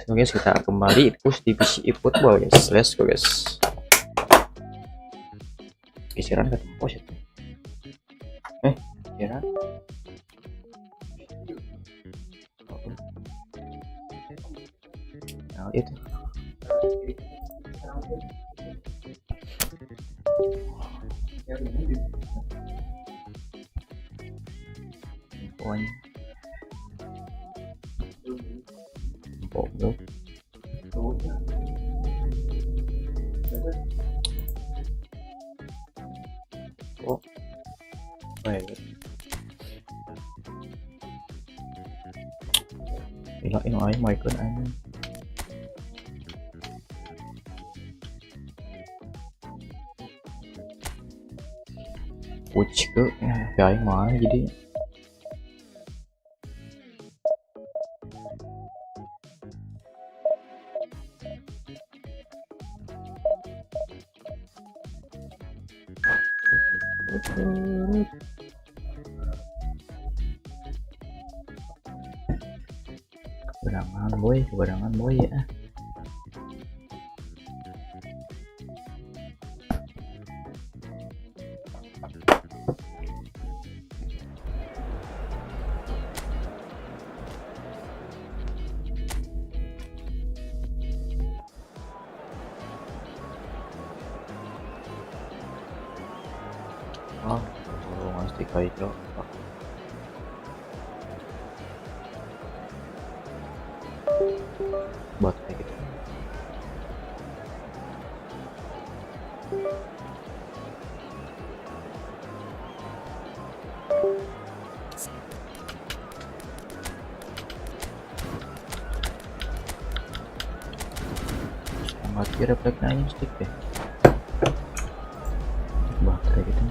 Oke guys, kita kembali push divisi eFootball guys. Let's go guys. Geseran ke pos itu. Geseran. Nah, itu. Pokoknya. Oh, baik. Hilain aja Michael aja. Pucuk ke, kayak mana jadi? Keberangan boy ya. Masih kayak itu. Buat kayak gitu. Mati refleksnya aja stick deh. Buat kayak gitu.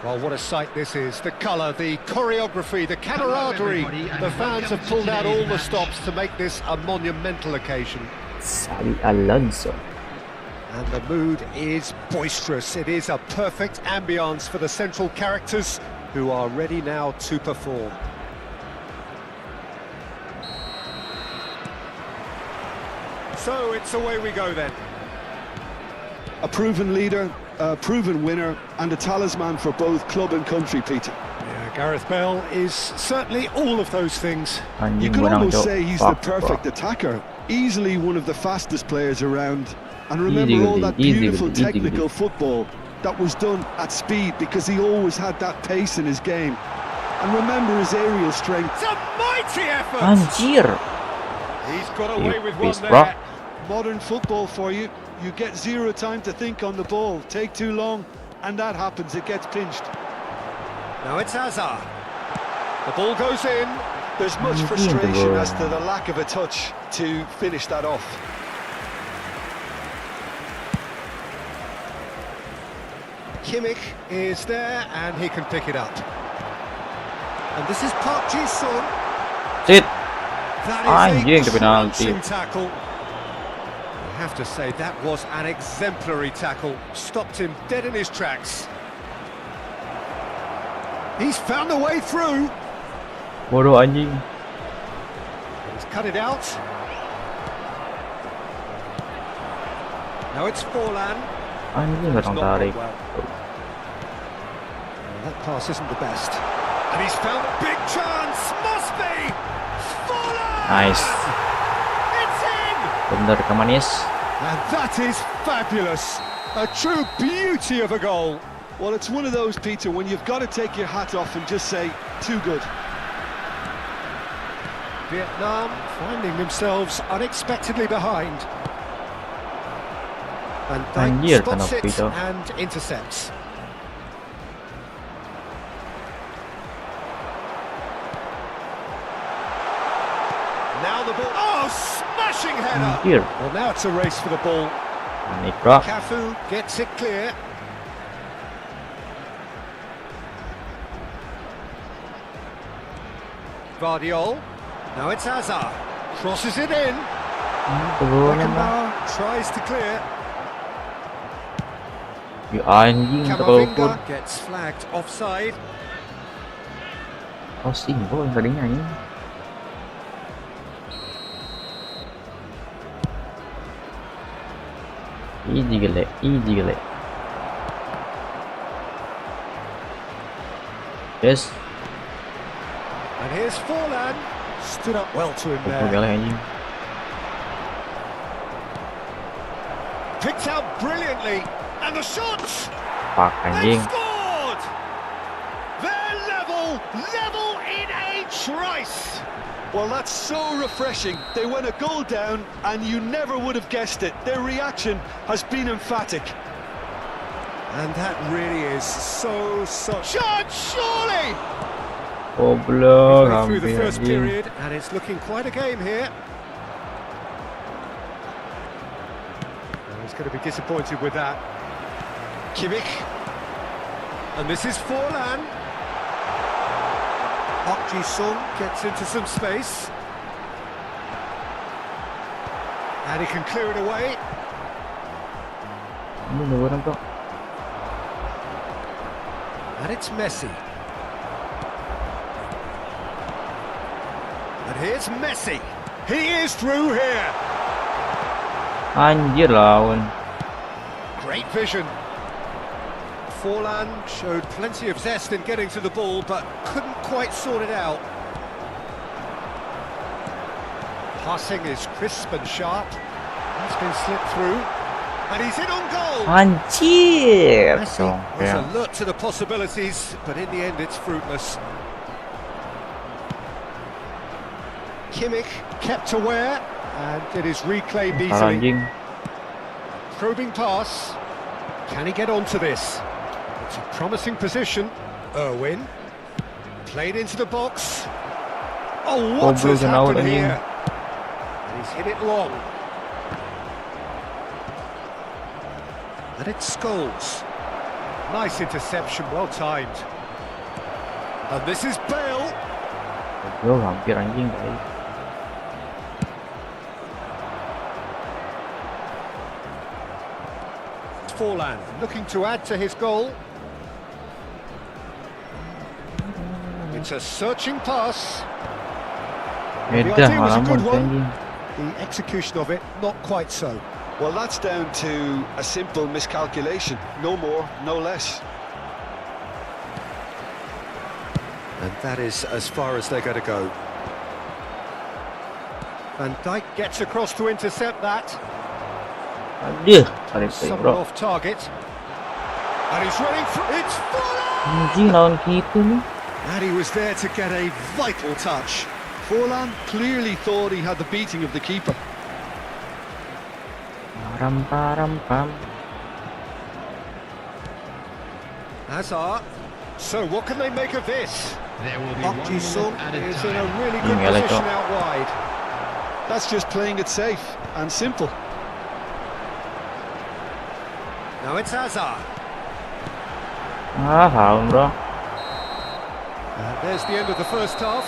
Well, what a sight this is. The colour, the choreography, the camaraderie. The fans have pulled out all the stops to make this a monumental occasion. Xabi Alonso. And the mood is boisterous. It is a perfect ambience for the central characters who are ready now to perform. So it's away we go then. A proven leader, a proven winner, and a talisman for both club and country, Peter. Yeah, Gareth Bale is certainly all of those things. You could almost say he's the perfect attacker, easily one of the fastest players around. And remember all that beautiful technical football that was done at speed, because he always had that pace in his game. And remember his aerial strength. It's a mighty effort! Anjir. He's got away with one there. Modern football for you. You get zero time to think on the ball. Take too long, and that happens. It gets pinched. Now it's Hazard. The ball goes in. There's much frustration as to the lack of a touch to finish that off. Kimmich is there, and he can pick it up. And this is Park Ji-sung. Sit. That is a crunching tackle. I have to say that was an exemplary tackle. Stopped him dead in his tracks. He's found a way through. Bodoh anjing. He's cut it out. Now it's Forlan. Anjing nggak tarik. That pass isn't the best. And he's found a big chance. Must be Forlan. Nice. Bener kemanis. And that is fabulous. A true beauty of a goal. Well, it's one of those, Peter, when you've got to take your hat off and just say, too good. Vietnam finding themselves unexpectedly behind. And they spots it and intercepts. Now the ball. Oh, smashing header. Well, now it's a race for the ball. Cafu gets it clear. Guardiol. Now it's Hazard. Crosses it in. Beckenbauer tries to clear. anjing terlalu Camavinga gets flagged offside. crossing gol tadinya anjing. Easy gele. Yes. And here's Forlan. Stood up well to him Goblok there. anjing. Picked out brilliantly. And the shots! Pak They've anjing. scored! They're level in a trice. Well, that's so refreshing. They went a goal down and you never would have guessed it. Their reaction has been emphatic. And that really is so... Shot, surely! Goblok Midway through the hampir first anjing. period, and it's looking quite a game here. And he's going to be disappointed with that. Kimmich. And this is Forlan. Sung gets into some space. And he can clear it away. Ini ada orang kok. And it's Messi. And here's Messi. He is through here. Anjir lawan. Great vision. Forlan showed plenty of zest in getting to the ball, but couldn't quite sort it out. Passing is crisp and sharp. He's been slipped through. And he's in on goal. Anjir. Messi Dong, was ya. alert to the possibilities, but in the end it's fruitless. Kimmich kept aware, and it is reclaimed Parah easily. anjing. Probing pass. Can he get onto this? It's a promising position. Irwin. Played into the box. Oh, what Goblok has kena out, happened anjing. here? He's hit it long. And it's Scholes. Nice interception, well timed. And this is Bale. Goblok hampir anjing guys. Forlan looking to add to his goal. It's a searching pass. Beda idea was a ngalamun good one. anjing. The execution of it, not quite so. Well, that's down to a simple miscalculation. No more, no less. And that is as far as they're going to go. Van Dijk gets across to intercept that. Aduh, tarik play Somewhat bro. off target. And he's running through. It's Forlan! Anjing lawan kita nih. And he was there to get a vital touch. Forlan clearly thought he had the beating of the keeper. Param. Hazard. So what can they make of this? There will be 1 minute Sung added is in a time. really good Yeah, like position that. out wide. That's just playing it safe and simple. Now it's Hazard. Ah, haun bro. And there's the end of the first half.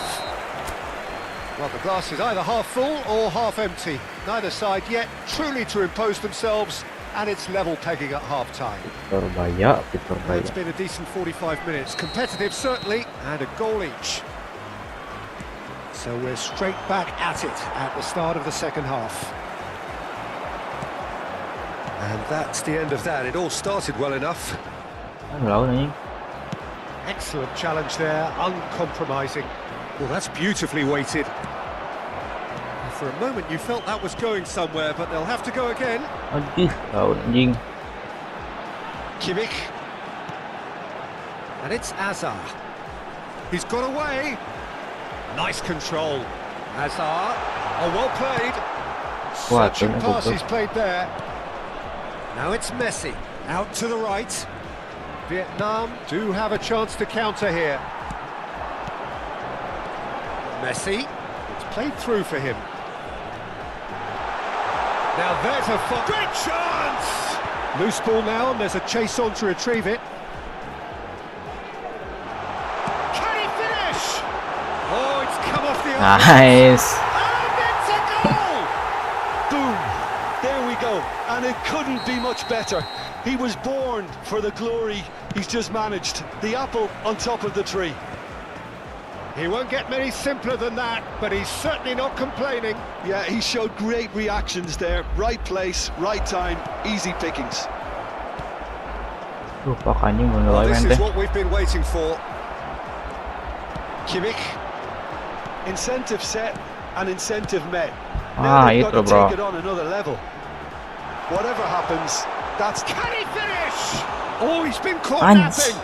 Well, the glass is either half full or half empty. Neither side yet truly to impose themselves, and it's level pegging at half-time. Persebaya. It's been a decent 45 minutes. Competitive, certainly, and a goal each. So we're straight back at it at the start of the second half. And that's the end of that. It all started well enough. Lawan anjing. Excellent challenge there, uncompromising. Well, that's beautifully weighted. For a moment you felt that was going somewhere, but they'll have to go again. Aduh, lawan anjing. Kimmich. And it's Hazard. He's got away. Nice control. Hazard. Oh, well played. Kuat Such a tuh, pass goblok. he's played there. Now it's Messi. Out to the right. Vietnam do have a chance to counter here. Messi. It's played through for him. Now there's a great chance! Loose ball now, and there's a chase on to retrieve it. Can he finish? Oh, it's come off the arm. Nice. And it's a goal! Boom! There we go. And it couldn't be much better. He was born for the glory he's just managed. The apple on top of the tree. He won't get many simpler than that, but he's certainly not complaining. Yeah, he showed great reactions there. Right place, right time, easy pickings. Well, this is what we've been waiting for. Kimmich. Incentive set and incentive met. Now they've got to take it on another level. Whatever happens, that's... Can he finish? Oh, he's been caught napping.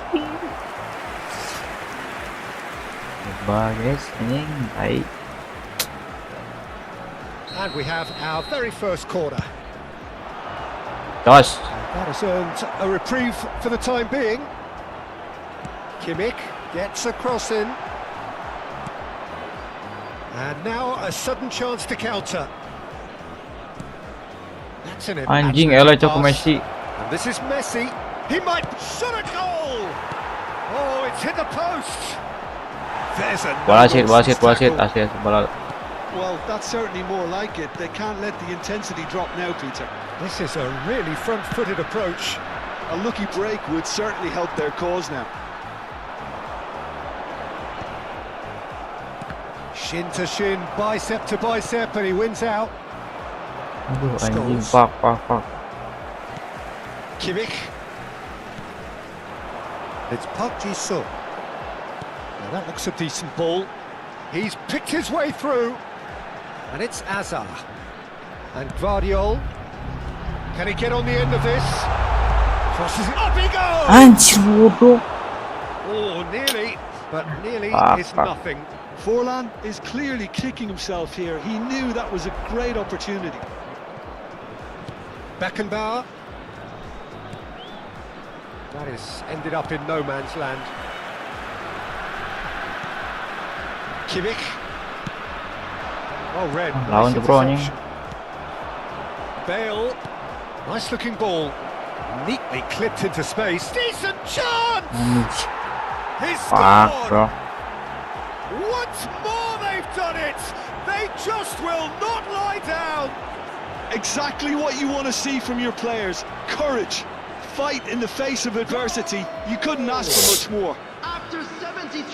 And we have our very first corner. Gosh. That has earned a reprieve for the time being. Kimmich gets a cross in. And now a sudden chance to counter. That's an Anjing, elah cok Messi. And this is Messi. He might shot a goal. Oh, it's hit the post. There's a Well, that's certainly more like it. They can't let the intensity drop now, Peter. This is a really front-footed approach. A lucky break would certainly help their cause now. Shin to shin, bicep to bicep, and he wins out. Kimmich. It's Park Ji-sung. Now that looks a decent ball. He's picked his way through. And it's Azar. And Guardiol. Can he get on the end of this? Crosses it. Up he goes! Oh, nearly. But nearly is nothing. Forlan is clearly kicking himself here. He knew that was a great opportunity. Beckenbauer. That is ended up in no man's land. Kimmich. Oh, red. Nice interception. Bale. Nice looking ball. Neatly clipped into space. Decent chance! He's scored! Once more they've done it! They just will not lie down! Exactly what you want to see from your players. Courage. Fight in the face of adversity. You couldn't ask for much more.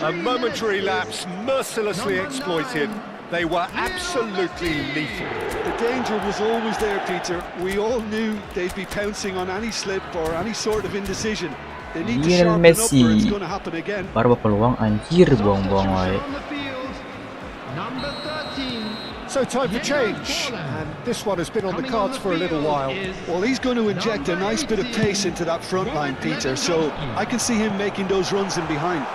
A momentary lapse mercilessly exploited. They were absolutely lethal. The danger was always there, Peter. We all knew they'd be pouncing on any slip or any sort of indecision. They need to sharpen up or it's going to happen again. Baru peluang anjir buang-buang wae. So time for change, and this one has been on the cards for a little while. Well, he's going to inject a nice bit of pace into that front line, Peter, so I can see him making those runs in behind.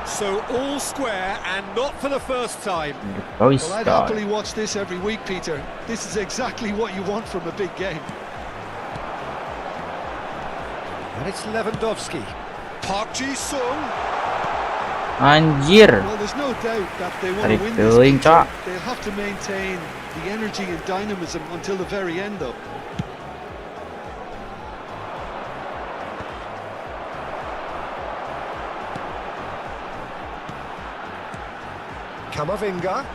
So all square and not for the first time. Well, I'd happily watch this every week, Peter. This is exactly what you want from a big game. And it's Lewandowski. Park Ji-sung. Anjir. Well, there's no doubt that they want to win this game. They'll have to maintain the energy and dynamism until the very end, though. Kamavinga.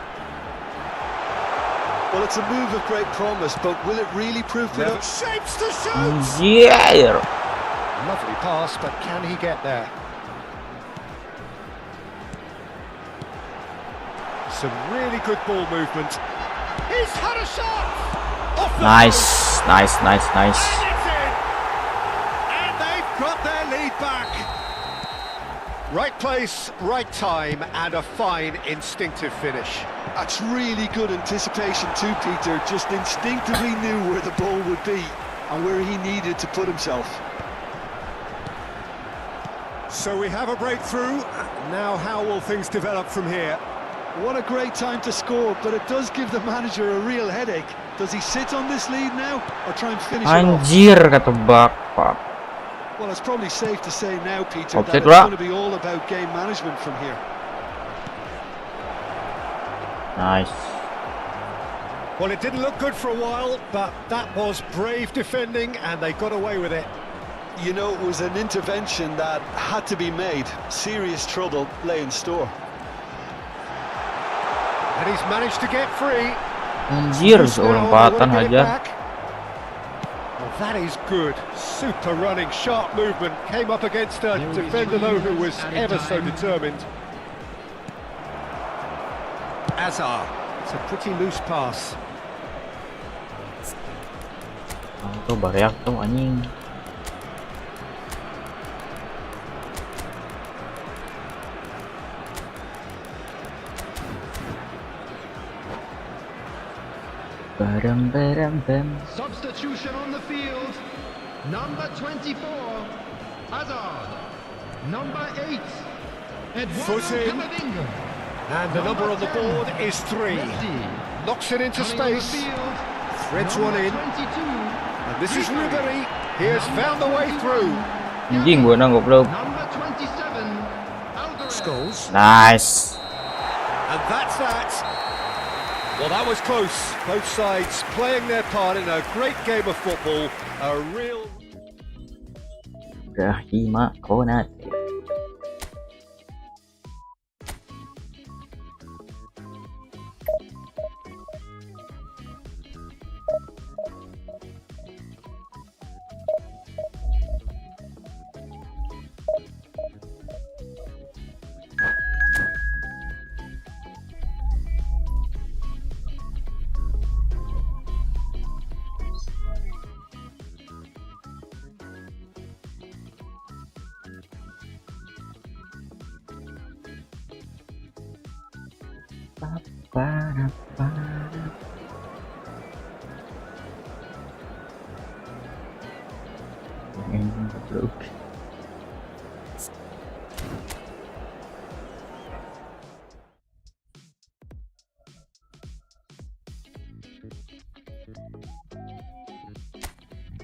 Well, it's a move of great promise, but will it really prove to them? Shapes to shoot! Yeah! Lovely pass, but can he get there? Some really good ball movement. He's had a shot! Nice. And it's in! And they've got their lead back. Right place, right time, and a fine instinctive finish. That's really good anticipation too, Peter. Just instinctively knew where the ball would be and where he needed to put himself. So we have a breakthrough. Now how will things develop from here? What a great time to score, but it does give the manager a real headache. Does he sit on this lead now or try and finish it off? Anjir, ketebak, Pak. Well, it's probably safe to say now, Peter, that Offside, it's going to be all about game management from here. Nice. Well, it didn't look good for a while, but that was brave defending and they got away with it. You know, it was an intervention that had to be made. Serious trouble lay in store. And he's managed to get free. Anjir, seorang patan aja. Well, that is good. Super running, sharp movement. Came up against a defender, though, who was ever so determined. Azar. It's a pretty loose pass. Tuh bareak tuh anjing. Substitution on the field. Number 24, Hazard. Number 8, Footing. Camavinga. And the number on the board is 3. Knocks it into space. Threads one in. And this is Ribery. He has found the way through. Anjing gua nangkep lu. Number 27, Alvarez. Scholes. Nice. And that's that. Well, that was close. Both sides playing their part in a great game of football. A real... Rahima Konate.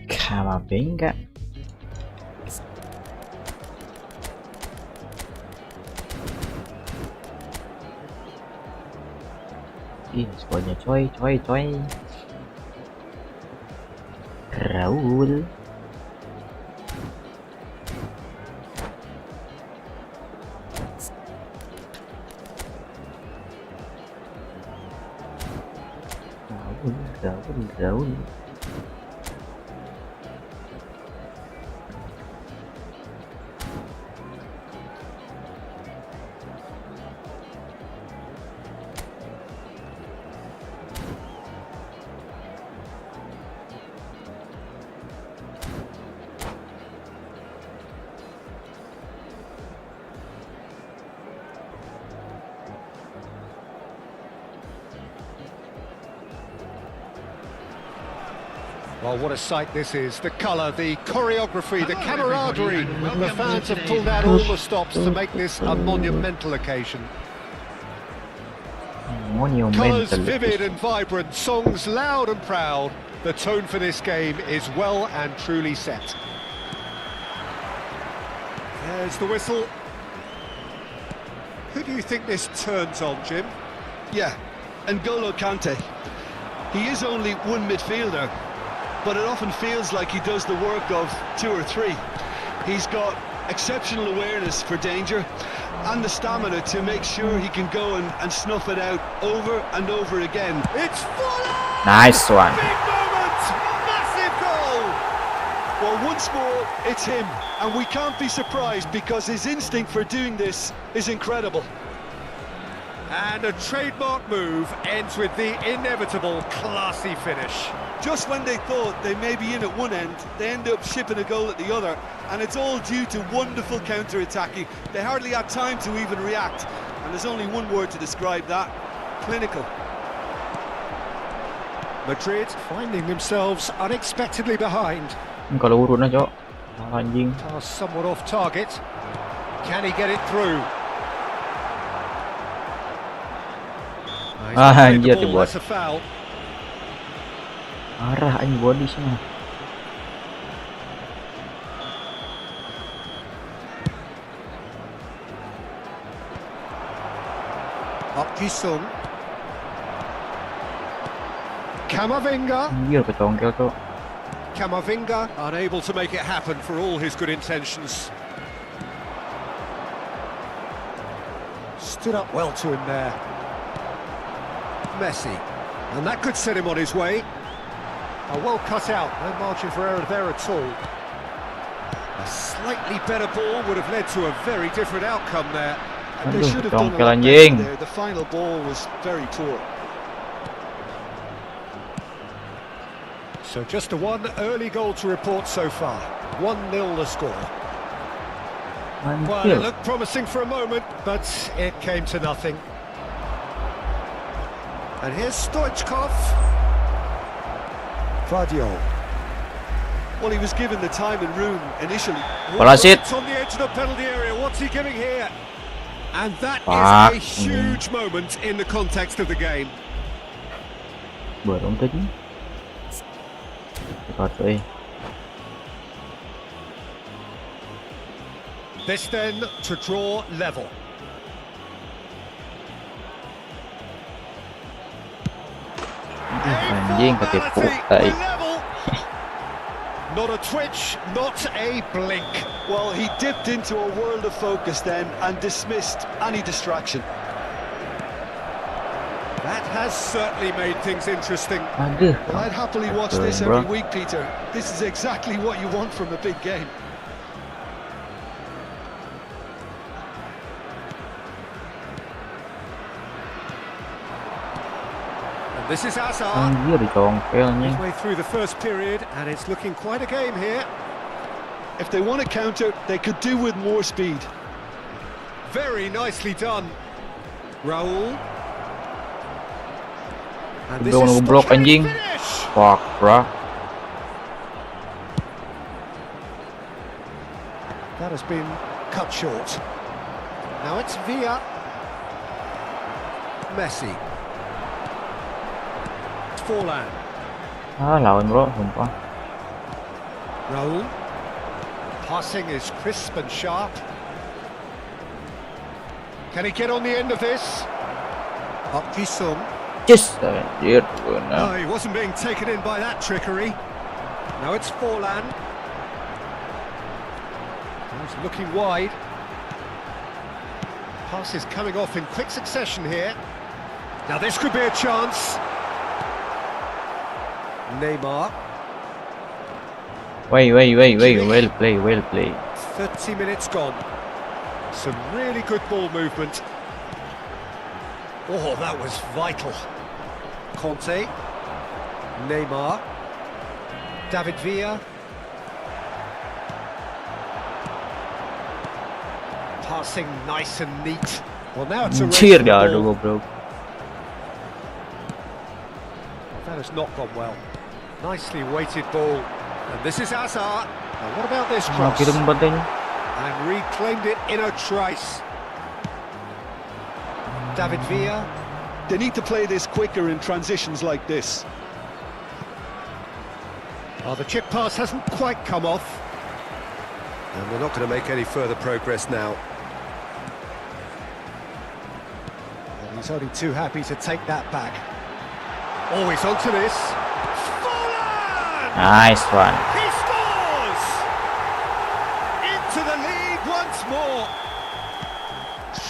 Kamavinga. Ih, squadnya coy. Raul. Raul. Well, what a sight this is. The colour, the choreography, the camaraderie. The fans have pulled out all the stops to make this a monumental occasion. Colours vivid and vibrant, songs loud and proud. The tone for this game is well and truly set. There's the whistle. Who do you think this turns on, Jim? Yeah, N'Golo Kante. He is only one midfielder, but it often feels like he does the work of 2 or 3. He's got exceptional awareness for danger and the stamina to make sure he can go and snuff it out over and over again. It's full on! Nice one. Big moment! Massive goal! Well, once more, it's him, and we can't be surprised because his instinct for doing this is incredible. And a trademark move ends with the inevitable classy finish. Just when they thought they may be in at one end, they end up shipping a goal at the other, and it's all due to wonderful counter-attacking. They hardly had time to even react, and there's only one word to describe that: clinical. Madrid finding themselves unexpectedly behind. Kalau urun aja, anjing. Pass somewhat off target. Can he get it through? Anjir The ball, dibuat. that's a foul. Arah anjing body semua. Up Jisung. Camavinga. Anjir kecongkel tuh. Camavinga unable to make it happen for all his good intentions. Stood up well to him there. Messi, and that could set him on his way. Oh, well cut out, no margin for error there at all. A slightly better ball would have led to a very different outcome there. And they Aduh, should have done a congkel lot better anjing. there. The final ball was very poor. So just a one early goal to report so far. 1-0 the score. Well, it Anjir. looked promising for a moment, but it came to nothing. And here's Stoichkov. Vadio. Well, he was given the time and room initially. Parasit. Right on the edge of the penalty area. What's he giving here? And that Fuck. is a huge moment in the context of the game. Belum tadi. Cepat, eh. This then to draw level. Anjing ketipu tai. Level. Not a twitch, not a blink. Well, he dipped into a world of focus then and dismissed any distraction. That has certainly made things interesting. Aduh. Well, I'd happily watch this every week, Peter. This is exactly what you want from a big game. And this is Hazard. Anjir dicongkel anjing. Midway through the first period, and it's looking quite a game here. If they want to counter, they could do with more speed. Very nicely done. Raul. And this Udah is ngeblok can he anjing. finish? Fuck, bro. That has been cut short. Now it's Villa. Messi. Forlan. Ah, lawan bro, sumpah. Raul. Passing is crisp and sharp. Can he get on the end of this? Up Jisung. Just anjir, benar. No, he wasn't being taken in by that trickery. Now it's Forlan. He's looking wide. Pass is coming off in quick succession here. Now this could be a chance. Neymar. Wait, well play. 30 minutes gone. Some really good ball movement. Oh, that was vital. Conte. Neymar. David Villa. Passing nice and neat. Well, now it's a race Anjir for the dah ball. aduh bro. That has not gone well. Nicely weighted ball. And this is Hazard. Now what about this cross? Kirim badannya. And reclaimed it in a trice. David Villa. They need to play this quicker in transitions like this. Oh, the chip pass hasn't quite come off. And they're not going to make any further progress now. And he's only too happy to take that back. Oh, he's onto this. Forlan! Nice one. He scores! Into the lead once more.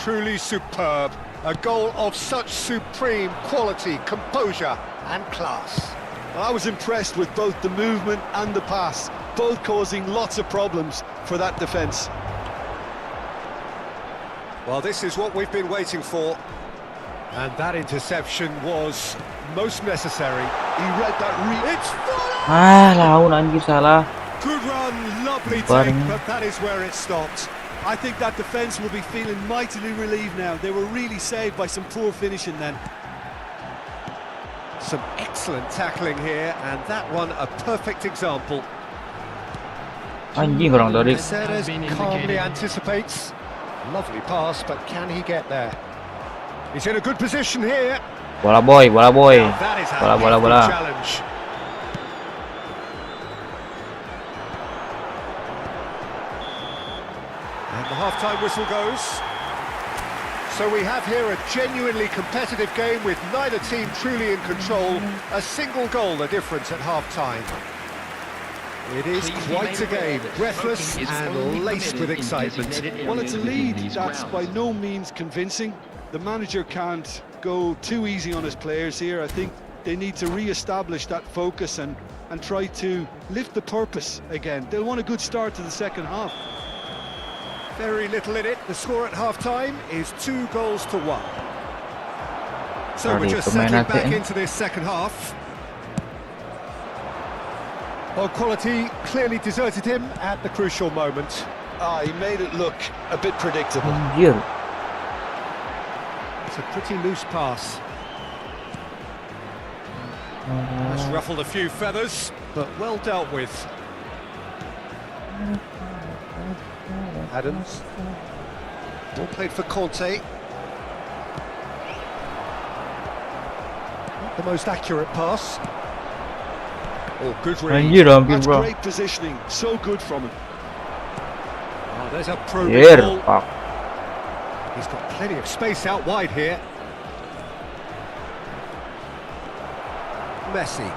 Truly superb. A goal of such supreme quality, composure and class. I was impressed with both the movement and the pass, both causing lots of problems for that defence. Well, this is what we've been waiting for. And that interception was most necessary. He read that It's Forlan! Ah, lawan anjir salah. Good run, lovely Barney. take, but that is where it stopped. I think that defence will be feeling mightily relieved now. They were really saved by some poor finishing then. Some excellent tackling here, and that one a perfect example. Anjing orang tadi. Ceres calmly anticipates. Lovely pass, but can he get there? He's in a good position here. Bola boy. Now that is a Bola. hefty challenge. And the half-time whistle goes. So we have here a genuinely competitive game with neither team truly in control. A single goal the difference at half-time. It is quite a game, breathless and laced with excitement. Well, it's a lead that's by no means convincing. The manager can't go too easy on his players here. I think they need to re-establish that focus and and try to lift the purpose again. They'll want a good start to the second half. Very little in it. The score at half-time is 2-1. So we're just settling back into this second half. Well, quality clearly deserted him at the crucial moment. He made it look a bit predictable. Anjir. It's a pretty loose pass. That's ruffled a few feathers, but well dealt with. Adams. Ball played for Conte. Not the most accurate pass. Oh, good read. Anjir, hampir That's bro. great positioning. So good from him. Oh, there's a probing Here, ball. pak. He's got plenty of space out wide here. Messi.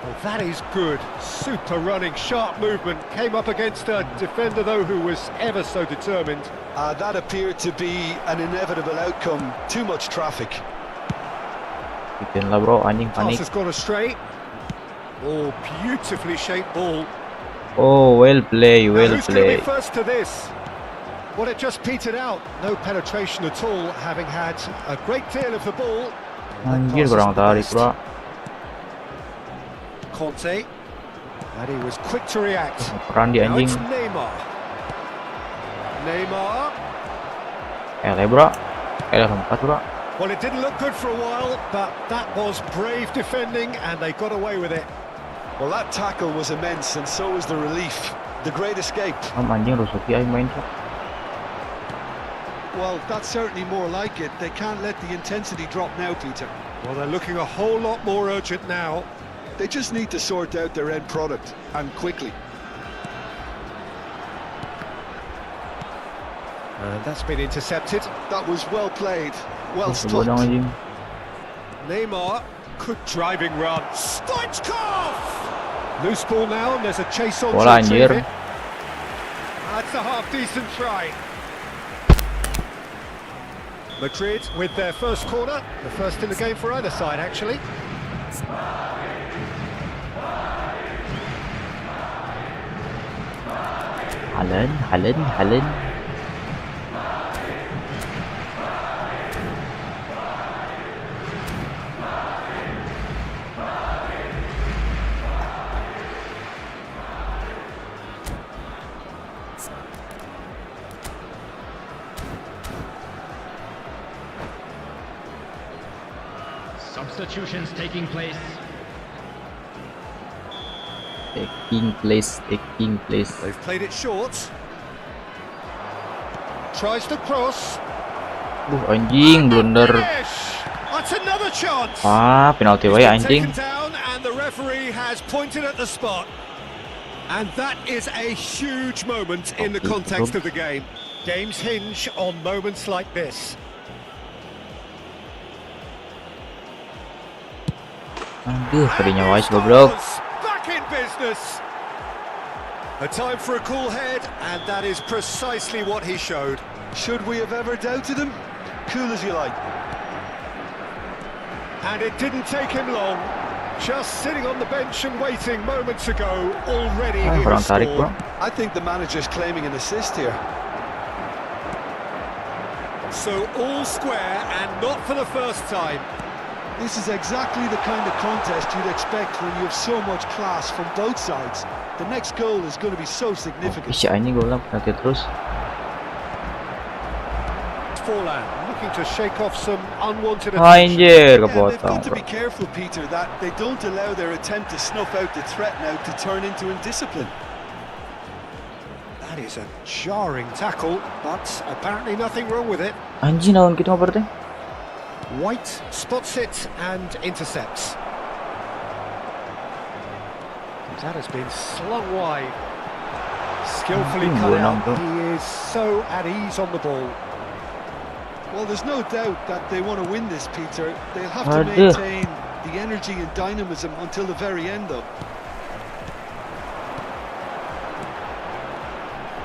Well, that is good. Super running, sharp movement. Came up against a defender, though, who was ever so determined. That appeared to be an inevitable outcome. Too much traffic. Bikin lah bro, anjing Pass panik. has gone astray. Oh, beautifully shaped ball. Oh, well play, Now, well who's going to play. be first to this? Well, it just petered out. No penetration at all, having had a great deal of the ball. Anjir, That pass kurang is the tarik best. bro. Conte, and he was quick to react. Peran di Now anjing. it's Neymar. Neymar. Ele bro. Ele lompat bro. Well, it didn't look good for a while, but that was brave defending, and they got away with it. Well, that tackle was immense, and so was the relief. The great escape. Anjing rusuki aing main bro. Well, that's certainly more like it. They can't let the intensity drop now, Peter. Well, they're looking a whole lot more urgent now. They just need to sort out their end product, and quickly. And that's been intercepted. That was well played, well Bodoh stopped. anjing. Neymar, good driving run. Stoichkov! Loose ball now, and there's a chase on Bola to retrieve anjir. it. That's a half-decent try. Madrid with their first corner, the first in the game for either side, actually. Halen. Substitutions taking place. Taking place. They've played it short. Tries to cross. Anjing blunder. Finish! That's another chance. Penalti wae He's been anjing. taken down, and the referee has pointed at the spot. And that is a huge moment in the context of the game. Games hinge on moments like this. Aduh, tadinya wise goblok. Back in business. A time for a cool head, and that is precisely what he showed. Should we have ever doubted him? Cool as you like. And it didn't take him long. Just sitting on the bench and waiting moments ago, already he Kurang has tarik bro. scored. I think the manager's claiming an assist here. So all square, and not for the first time. This is exactly the kind of contest you'd expect when you have so much class from both sides. The next goal is going to be so significant. Si anjing gue bilang penalti terus. Forlan looking to shake off some unwanted Anjir, attention. Yeah, they've kepotong got to bro. be careful, Peter, that they don't allow their attempt to snuff out the threat now to turn into indiscipline. That is a jarring tackle, but apparently nothing wrong with it. Anjing lawan kita berarti. White spots it and intercepts. That has been slung wide. Skillfully cut out. He is so at ease on the ball. Well, there's no doubt that they want to win this, Peter. They'll have to Aduh. maintain the energy and dynamism until the very end, though.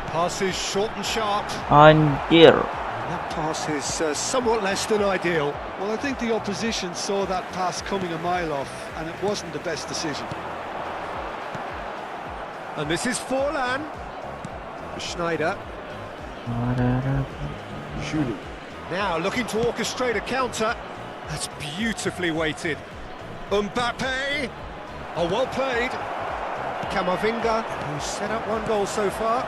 Passes short and sharp. Anjir. That Pass is somewhat less than ideal. Well, I think the opposition saw that pass coming a mile off, and it wasn't the best decision. And this is Forlan. Schneider. Shooting. Now looking to orchestrate a counter. That's beautifully weighted. Mbappe. Oh, well played. Camavinga, who's set up one goal so far.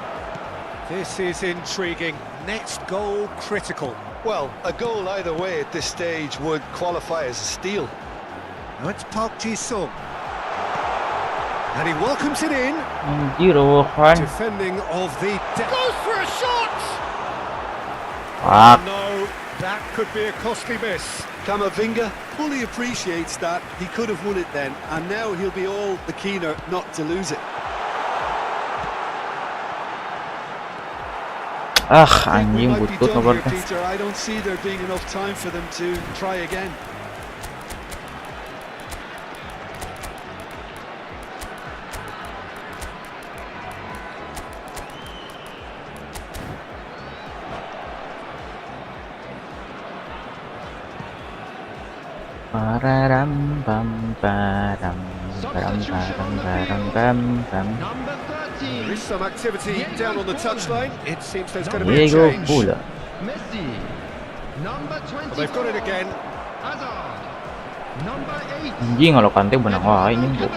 This is intriguing. Next goal critical. Well, a goal either way at this stage would qualify as a steal. Now it's Park Ji-sung. And he welcomes it in. Anjir, kan. Defending of the... Goes for a shot! Fuck. No, that could be a costly miss. Camavinga fully appreciates that he could have won it then, and now he'll be all the keener not to lose it. Anjing Might be butut done nomor here, Peter. I don't see there being enough time for them to try again. Pararam pam param param param param pam pam. Number 13. There is some activity down on the touchline. It seems there's going to be a Diego change. pula. Messi. Number 20. Well, they've got it again. Hazard. Number 8. Anjing kalau Kante benang wae ini bu.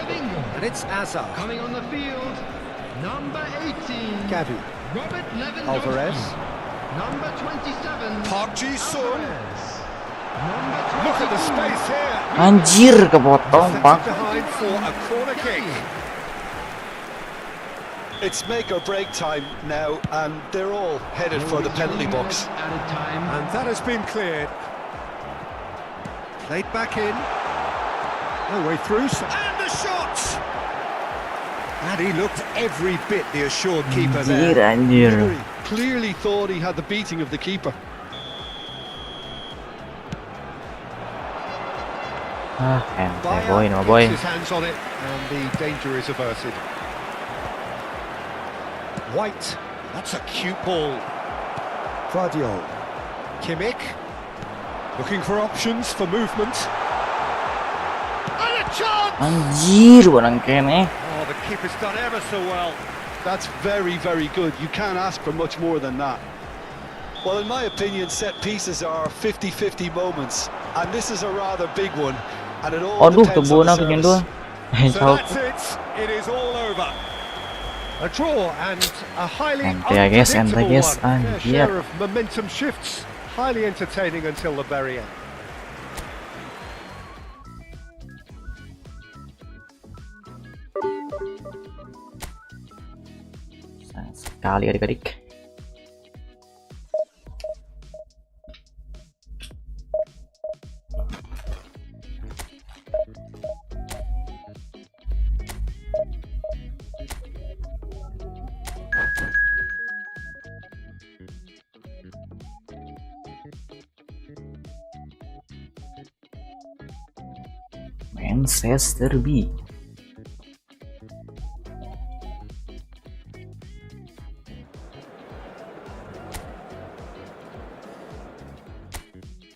And it's Hazard. Coming on the field. Number 18. Gavi. Robert Lewandowski. Alvarez. Number 27. Park Ji-sung. Alvarez. Look at the space here. Anjir kepotong Set pak. it behind for a corner kick. It's make or break time now, and they're all headed for the penalty box. Added time. And that has been cleared. Played back in. No way through. And the shot! And he looked every bit the assured keeper Anjir, there. anjir. Clearly thought he had the beating of the keeper. Ente boy no boy. Gets his hands on it, and the danger is averted. White, that's a cute ball. Guardiola. Kimmich, looking for options for movement. And a chance! Anjir, barang kene. Oh, the keeper's done ever so well. That's very, very good. You can't ask for much more than that. Well, in my opinion, set pieces are 50-50 moments, and this is a rather big one, and it all Aduh, depends tubuh on the nak bikin service. dua. So Jauh. that's it. It is all over. A draw and a highly Ente ya guys, ente unpredictable guys. one. Fair Anjir. share of momentum shifts. Highly entertaining until the very end. Sayang sekali adik-adik. Manchester B.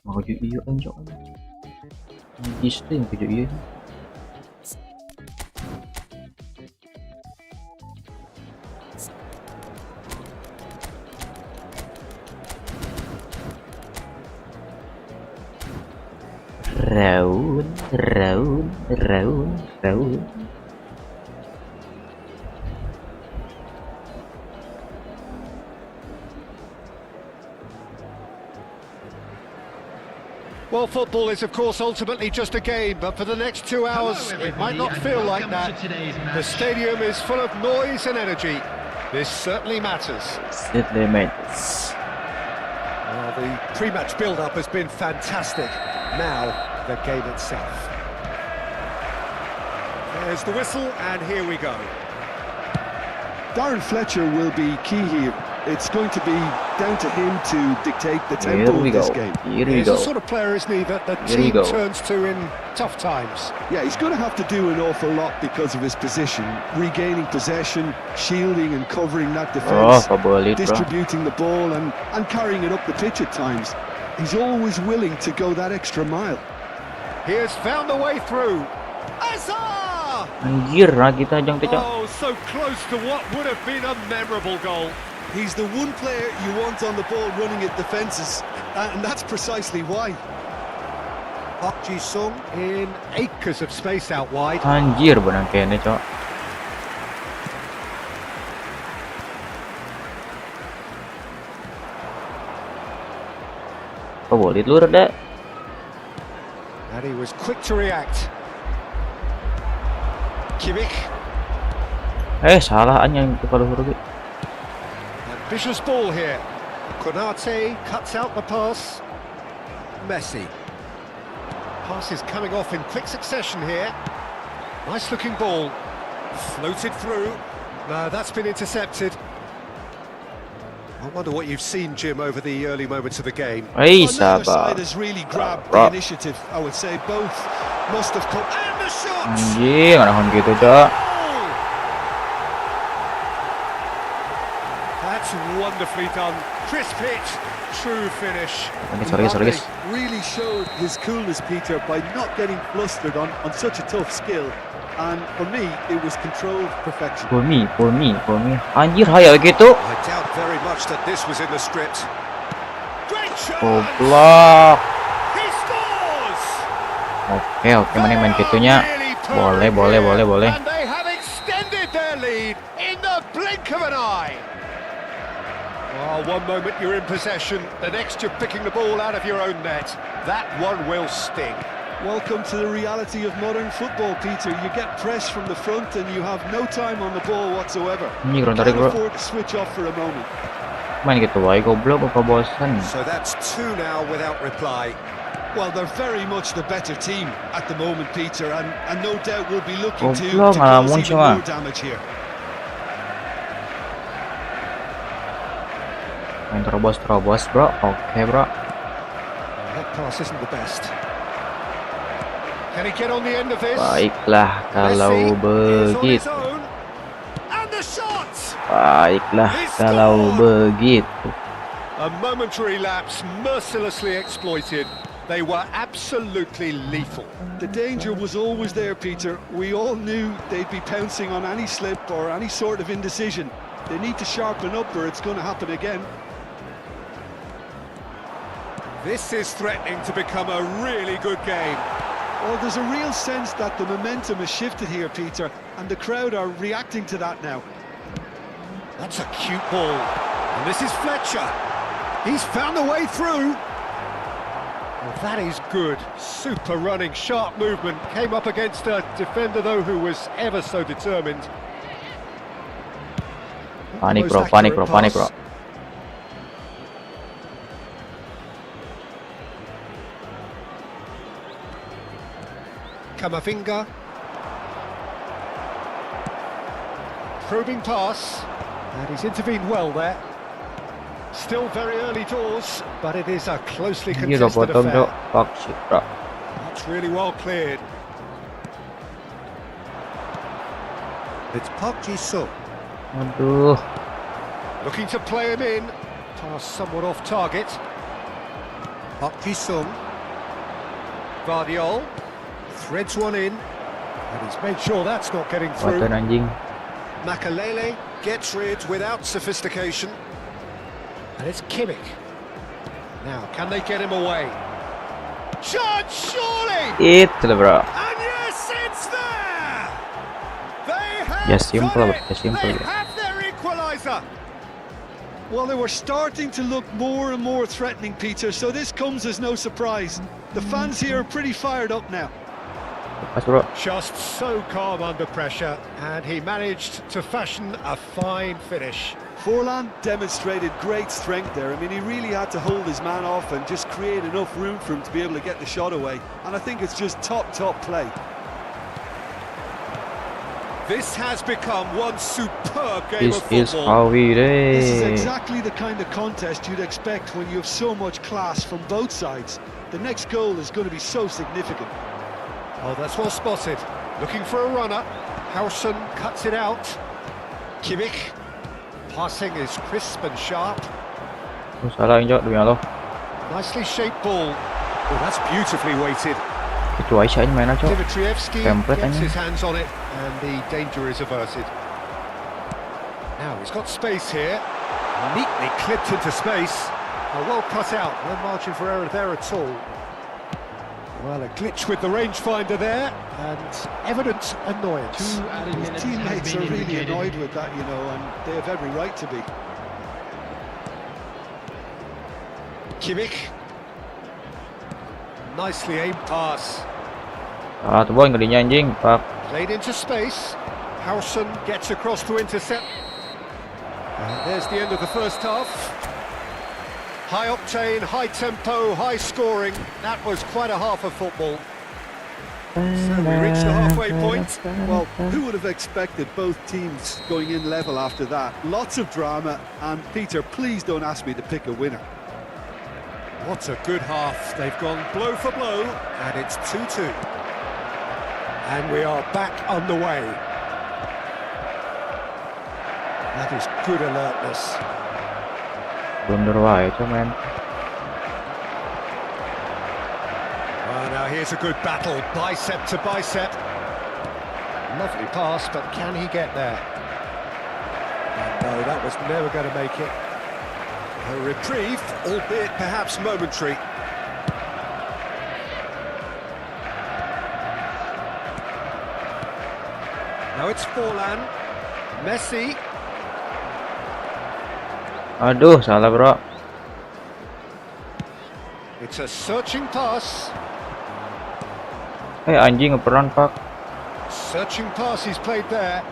Mau ju iyo anh chỗ đi stream cái ju iyo Raun. Well, football is, of course, ultimately just a game, but for the next 2 hours, Hello, it might everybody, not and feel like welcome that. to today's match. The stadium is full of noise and energy. This certainly matters. Sidley Mates. Well, the pre-match build-up has been fantastic. Now, the game itself. There's the whistle, and here we go. Darren Fletcher will be key here. It's going to be down to him to dictate the Here tempo we of this go. game. Here we He's the go. sort of player, isn't he, that the Here we team go. turns to in tough times. Yeah, he's going to have to do an awful lot because of his position, regaining possession, shielding and covering that Oh, defence, kabalit, bro. distributing the ball and carrying it up the pitch at times. He's always willing to go that extra mile. He has found the way through. Azar! Anjir, kita ajang tuh, Cok. Oh, so close to what would have been a memorable goal. He's the one player you want on the ball running at defences, and that's precisely why. Park Ji-sung in acres of space out wide. Anjir, benang kene, Cok. Kabalit lu reda. And he was quick to react. Kimmich. Salah yang itu kalau huruf. Ambitious ball here. Konate cuts out the pass. Messi. Pass is coming off in quick succession here. Nice looking ball. Floated through. No, that's been intercepted. I wonder what you've seen, Jim, over the early moments of the game. On the other Sabar. side has really grabbed the initiative, I would say. Both must have come. And the shot! Anjir, nganahan gitu, Cok. That's wonderfully done. Crisp hit, true finish. Sorry, guys. Really showed his coolness, Peter, by not getting flustered on such a tough skill. And for me, it was controlled perfection. For me. Anjir, hayal gitu. I doubt very much that this was in the script. Great shot! Goblok. He scores! Oke, main gitunya. Boleh. And they have extended their lead in the blink of an eye. Oh, one moment you're in possession, the next you're picking the ball out of your own net. That one will sting. Welcome to the reality of modern football, Peter. You get press from the front and you have no time on the ball whatsoever. Ini Can't tarik, bro. afford to switch off for a moment. Main gitu wae goblok apa bosan. So that's two now without reply. Well, they're very much the better team at the moment, Peter, and no doubt will be looking to Goblok, ngalamun cause even cuma. more damage here. Main terobos, bro. Oke, bro. That pass isn't the best. Can he get on the end of this? Baiklah kalau begitu. And the shot! Baiklah kalau begitu. A momentary lapse mercilessly exploited. They were absolutely lethal. The danger was always there, Peter. We all knew they'd be pouncing on any slip or any sort of indecision. They need to sharpen up or it's going to happen again. This is threatening to become a really good game. Well, there's a real sense that the momentum has shifted here, Peter, and the crowd are reacting to that now. That's a cute ball. And this is Fletcher. He's found a way through. Well, that is good. Super running, sharp movement. Came up against a defender, though, who was ever so determined. Panik, Most bro. accurate pass. Kamavinga. Probing pass. And he's intervened well there. Still very early doors, but it is a closely Ini udah contested potong, Cok. affair. Fuck shit, bro. That's really well cleared. It's Park Ji-sung. Aduh. Looking to play him in. Pass somewhat off target. Park Ji-sung. Vardiol. Threads one in. And he's made sure that's not getting through. Water anjing. Makalele gets rid without sophistication. And it's Kimmich. Now, can they get him away? Shot, surely! Itu lah, bro. And yes, it's there! They have Ya simple, got it! ya simple, They ya. have their equaliser! Well, they were starting to look more and more threatening, Peter, so this comes as no surprise. The fans here are pretty fired up now. Pas, bro. Just so calm under pressure, and he managed to fashion a fine finish. Forlan demonstrated great strength there. I mean, he really had to hold his man off and just create enough room for him to be able to get the shot away. And I think it's just top play. This has become one superb game This of is football. Alvi This is deh. exactly the kind of contest you'd expect when you have so much class from both sides. The next goal is going to be so significant. Oh, that's well spotted. Looking for a runner. Hausen cuts it out. Kimmich. Passing is crisp and sharp. Salah injak demi Allah. Nicely shaped ball. Oh, that's beautifully weighted. Itu Aisyah ini main aja. Dimitrievski Template gets ini. his hands on it, and the danger is averted. Now he's got space here. Neatly clipped into space. Oh, well cut out. No margin for error there at all. Well, a glitch with the rangefinder there, and evident annoyance. 2 added His minutes teammates have are been really indicated. annoyed with that, you know, and they have every right to be. Kimmich. Nicely aimed pass. Salah tuh boy ngerinya anjing. Pak. Played into space. Hausen gets across to intercept. And there's the end of the first half. High octane, high tempo, high scoring. That was quite a half of football. So we reached the halfway point. Well, who would have expected both teams going in level after that? Lots of drama, and Peter, please don't ask me to pick a winner. What a good half. They've gone blow for blow, and it's 2-2. And we are back underway. That is good alertness. Blunder wae cuman. Now here's a good battle, bicep to bicep. Lovely pass, but can he get there? No, that was never going to make it. A reprieve, albeit perhaps momentary. Now it's Forlan. Messi. Aduh, salah bro. It's a searching pass. Anjing ngeperan pak. Searching pass he's played there.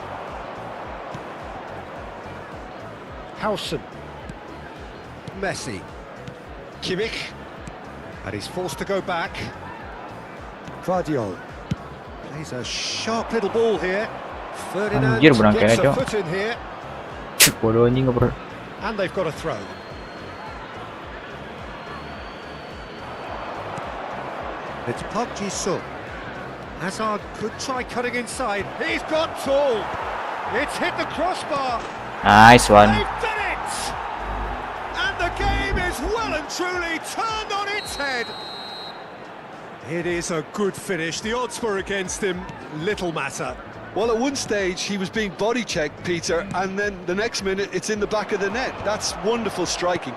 Hausen. Messi. Kimmich. And he's forced to go back. Guardiol. Plays a sharp little ball here. Ferdinand Anjir, berangkai gets a aja. foot in here. Bodoh anjing ngeperan. And they've got a throw. It's Park Ji-sung. Hazard could try cutting inside. He's got tall. It's hit the crossbar. Nice one. They've done it! And the game is well and truly turned on its head. It is a good finish. The odds were against him. Little matter. Well, at one stage he was being body checked, Peter, and then the next minute it's in the back of the net. That's wonderful striking.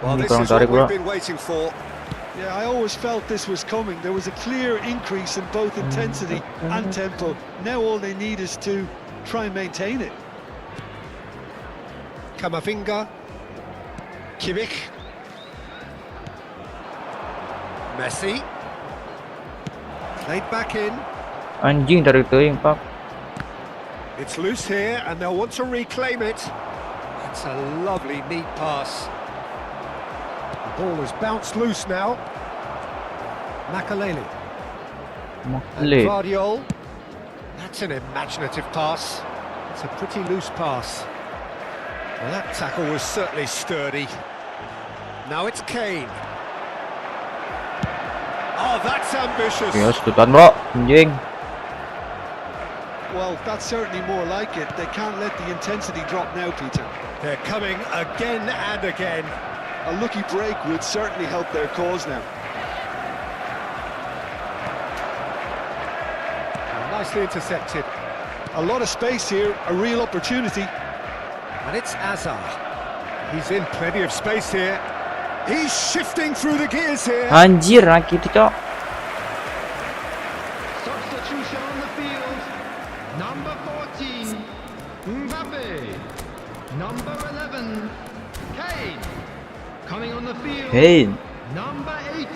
Well, Ini this kurang is what tarik, bro. we've been waiting for. Yeah, I always felt this was coming. There was a clear increase in both intensity and tempo. Now all they need is to try and maintain it. Kamavinga. Kimmich. Messi. Played back in. Anjing tarik teuing pak. It's loose here and they'll want to reclaim it. It's a lovely, neat pass. The ball has bounced loose now. Makaleli. And Late. Guardiol. That's an imaginative pass. It's a pretty loose pass. Well, that tackle was certainly sturdy. Now it's Kane. Oh, that's ambitious. Ya setutan bro. Anjing. Well, that's certainly more like it. They can't let the intensity drop now, Peter. They're coming again and again. A lucky break would certainly help their cause now. Nicely intercepted. A lot of space here, a real opportunity. And it's Azar. He's in plenty of space here. He's shifting through the gears here. Anjir, anak itu cok. Substitution on the field. Number 14, Mbappe. Number 11, Kane. Coming on the field. Hey. Number 18,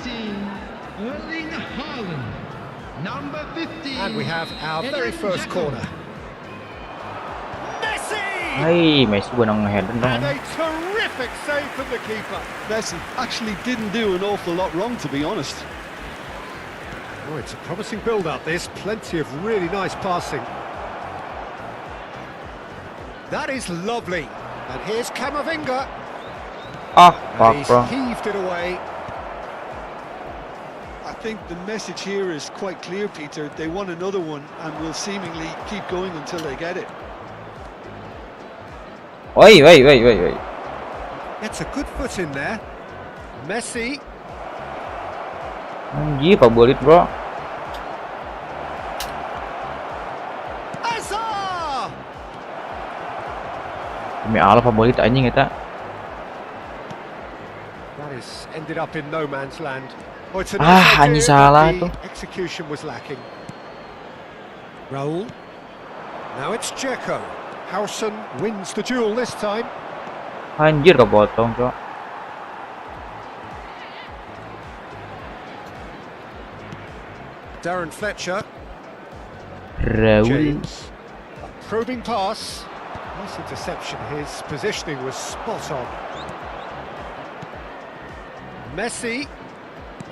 Erling Haaland. Number 15. And we have our very first Jago. corner. Messi! Hai, Messi benang header And dong. a terrific save from the keeper. Messi actually didn't do an awful lot wrong, to be honest. Oh, it's a promising build-up, this. Plenty of really nice passing. That is lovely. And here's Camavinga. Ah, And fuck, he's bro. heaved it away. I think the message here is quite clear, Peter. They want another one and will seemingly keep going until they get it. Wait. Gets a good foot in there. Messi. Anjir, favorit, bro. Azar! Demi Allah favorit anjing eta. That is ended up in no man's land. Oh, it's a Ah, nice idea, anjing salah but tuh. the execution was lacking. Raul. Now it's Jago. Howson wins the duel this time. Anjir, kepotong, bro. Darren Fletcher. Raul. James. A probing pass. Nice interception. His positioning was spot on. Messi.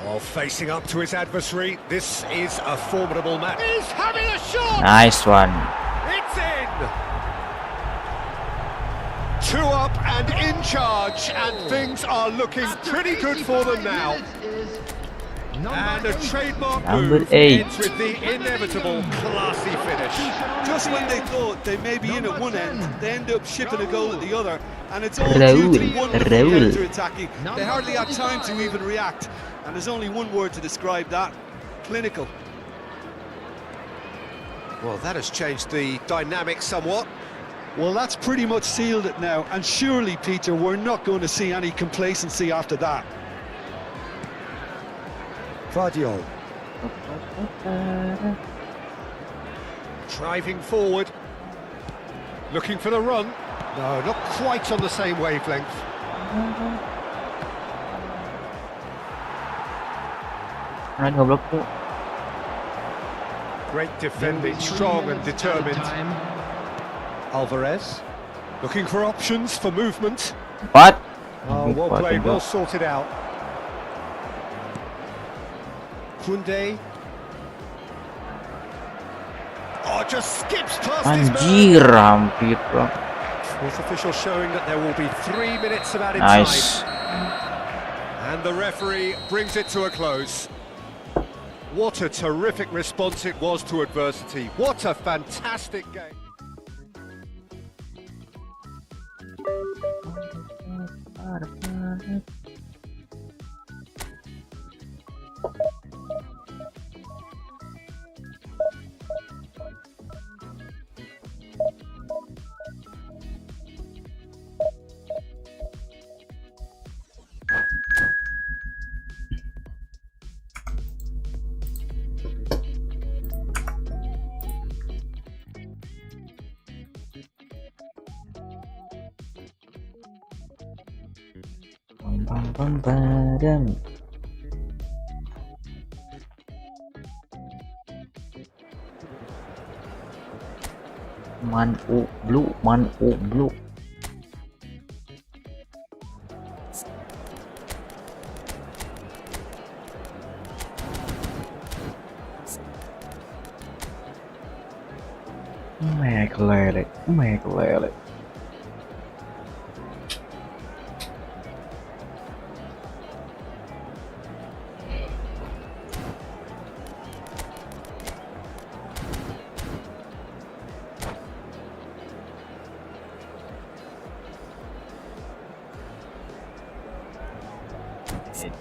Oh, facing up to his adversary. This is a formidable match. He's having a shot! Nice one. It's in! 2 up and in charge, and things are looking pretty good for them now. And a trademark Number move 8. ends with the inevitable classy finish. Just when they thought they may be in at one end, they end up shipping a goal at the other, and it's all Raul, due to wonderful Raul. counter-attacking. They hardly had time to even react, and there's only one word to describe that: clinical. Well, that has changed the dynamic somewhat. Well, that's pretty much sealed it now, and surely, Peter, we're not going to see any complacency after that. Vardiol. Driving forward. Looking for the run. No, not quite on the same wavelength. Nah, goblok tuh. Great defending, strong and determined. Alvarez. Looking for options for movement. What? Oh, well Kuat played, juga. well sorted out. Kunde. Oh, just skips past his man. Anjir, hampir, bro. Fourth official showing that there will be 3 minutes of added Nice. time. And the referee brings it to a close. What a terrific response it was to adversity. What a fantastic game. Bareng. Man U blue. Mẹ lẹ lẹ.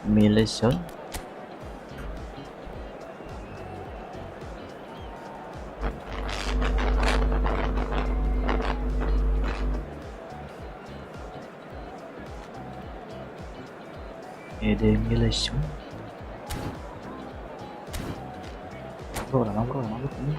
Milison. Ede Milison. Bro, lama ini.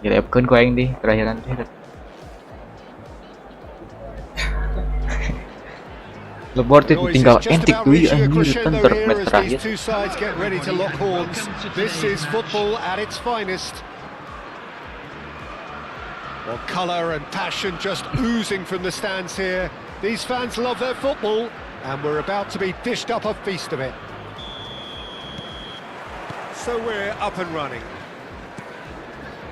Jadi upkan kau yang di terakhiran sih. Leborti tinggal entik tuh ya anjir tenter match terakhir. Two sides get ready to lock horns. This is football at its finest. Well, colour and passion just oozing from the stands here. These fans love their football, and we're about to be dished up a feast of it. So we're up and running.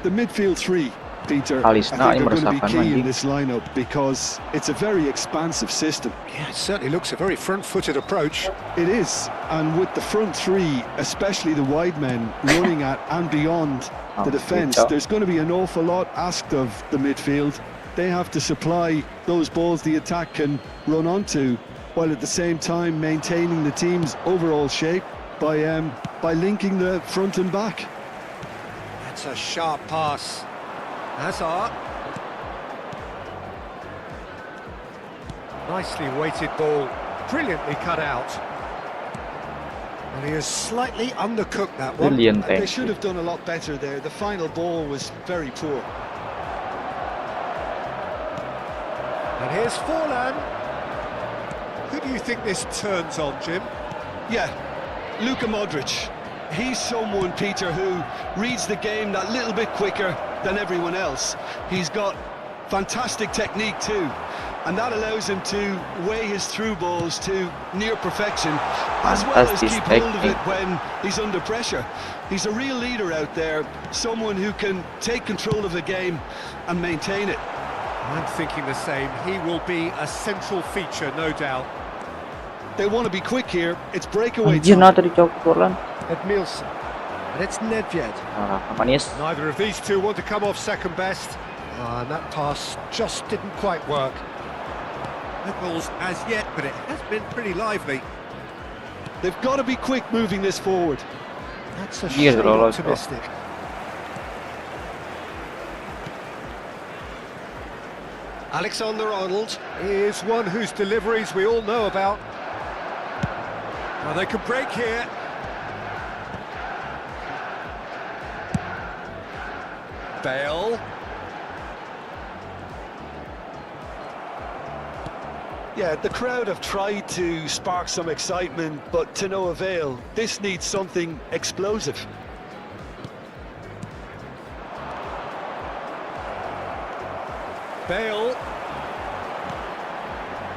The midfield three, Peter, Alisna I think ini are going to be meresahkan key lagi. in this lineup because it's a very expansive system. Yeah, it certainly looks a very front-footed approach. It is, and with the front three, especially the wide men running at and beyond the defence, there's going to be an awful lot asked of the midfield. They have to supply those balls the attack can run onto, while at the same time maintaining the team's overall shape by linking the front and back. That's a sharp pass. Hazard. Nicely weighted ball, brilliantly cut out. And he has slightly undercooked that one. Brilliant. They should have done a lot better there. The final ball was very poor. And here's Forlan. Who do you think this turns on, Jim? Yeah, Luka Modric. He's someone, Peter, who reads the game that little bit quicker than everyone else. He's got fantastic technique too, and that allows him to weigh his through balls to near perfection, as well as keep hold of it when he's under pressure. He's a real leader out there, someone who can take control of the game and maintain it. I'm thinking the same. He will be a central feature, no doubt. They want to be quick here. It's breakaway Anjir, nah time. tadi cok Portland. Edmilson. And it's Nedved. Manis. Neither of these two want to come off second best. And that pass just didn't quite work. No goals as yet, but it has been pretty lively. They've got to be quick moving this forward. That's a Yes, shade Lolo. optimistic. Alexander-Arnold is one whose deliveries we all know about. Well, they could break here. Bale. Yeah, the crowd have tried to spark some excitement, but to no avail. This needs something explosive. Bale.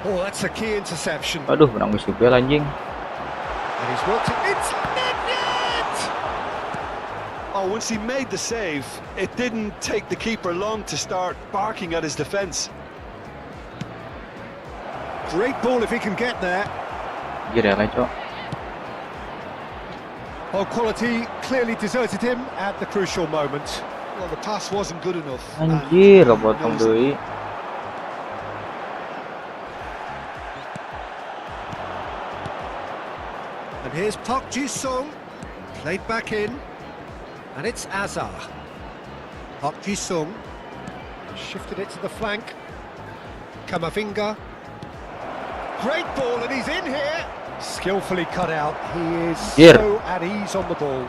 Oh, that's a key interception. Aduh, menang musuh bel anjing. And he's worked it. It's net! Oh, once he made the save, it didn't take the keeper long to start barking at his defence. Great ball if he can get there. Anjir ya lah cok. Oh, quality clearly deserted him at the crucial moment. Well, the pass wasn't good enough. Anjir, potong deui. And here's Park Ji-sung, played back in, and it's Azar. Park Ji-sung shifted it to the flank. Kamavinga. Great ball, and he's in here. Skillfully cut out. He is so at ease on the ball.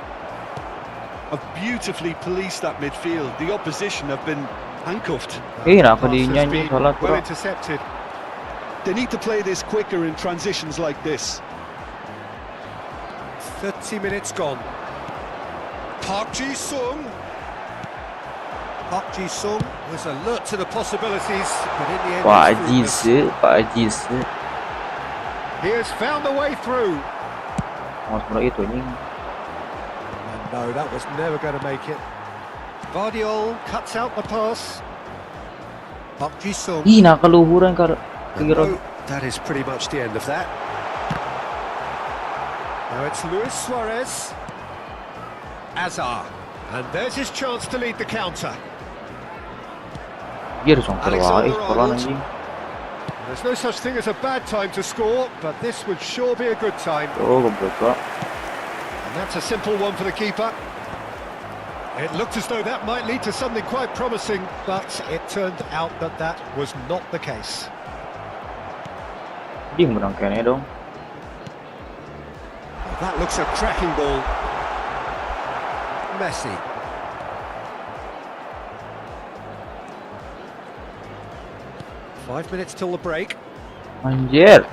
Have beautifully policed that midfield. The opposition have been handcuffed. Nak Pass has dinyanyi been salah well kurang. intercepted. They need to play this quicker in transitions like this. 30 minutes gone. Park Ji-sung. Park Ji-sung was alert to the possibilities, but in the end, Pak he's fruitless. Pak Ajis. He has found a way through. Mau sebelah itu anjing. And no, that was never going to make it. Vardiol cuts out the pass. Park Ji-sung. Ih, nak keluhuran kar. And no, that is pretty much the end of that. Now it's Luis Suarez. Azar. And there's his chance to lead the counter. Anjir, songker wae Portland anjing. There's no such thing as a bad time to score, but this would sure be a good time. Oh, goblok kok. And that's a simple one for the keeper. It looked as though that might lead to something quite promising, but it turned out that that was not the case. Dia menang kayaknya dong. That looks a cracking ball. Messi. Five minutes till the break. Anjir.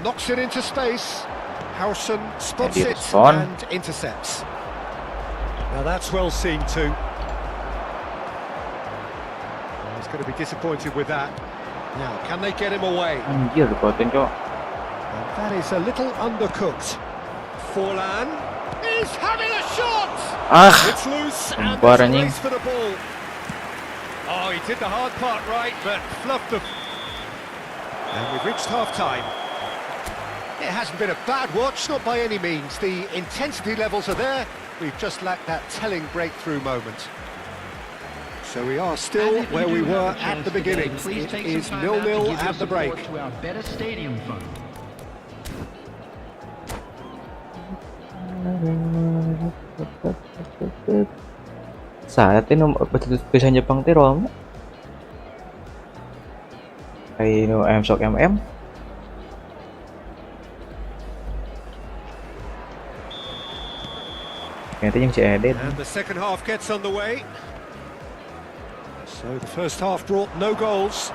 Knocks it into space. Howson spots Jadi it respon. and intercepts. Now that's well seen too. He's going to be disappointed with that. Now, can they get him away? Anjir, dikuatin cok. And that is a little undercooked. Forlan is having a shot! It's loose and there's a race for the ball. Oh, he did the hard part right, but fluffed the... And we've reached half-time. It hasn't been a bad watch, not by any means. The intensity levels are there. We've just lacked that telling breakthrough moment. So we are still where we were at the beginning. It is 0-0 at the break. To our better stadium fund. Saya tuh tulisan Jepang tuh rom. Kayak no sok MM. Kayaknya yang si edit. And the second half gets underway. So the first half brought no goals.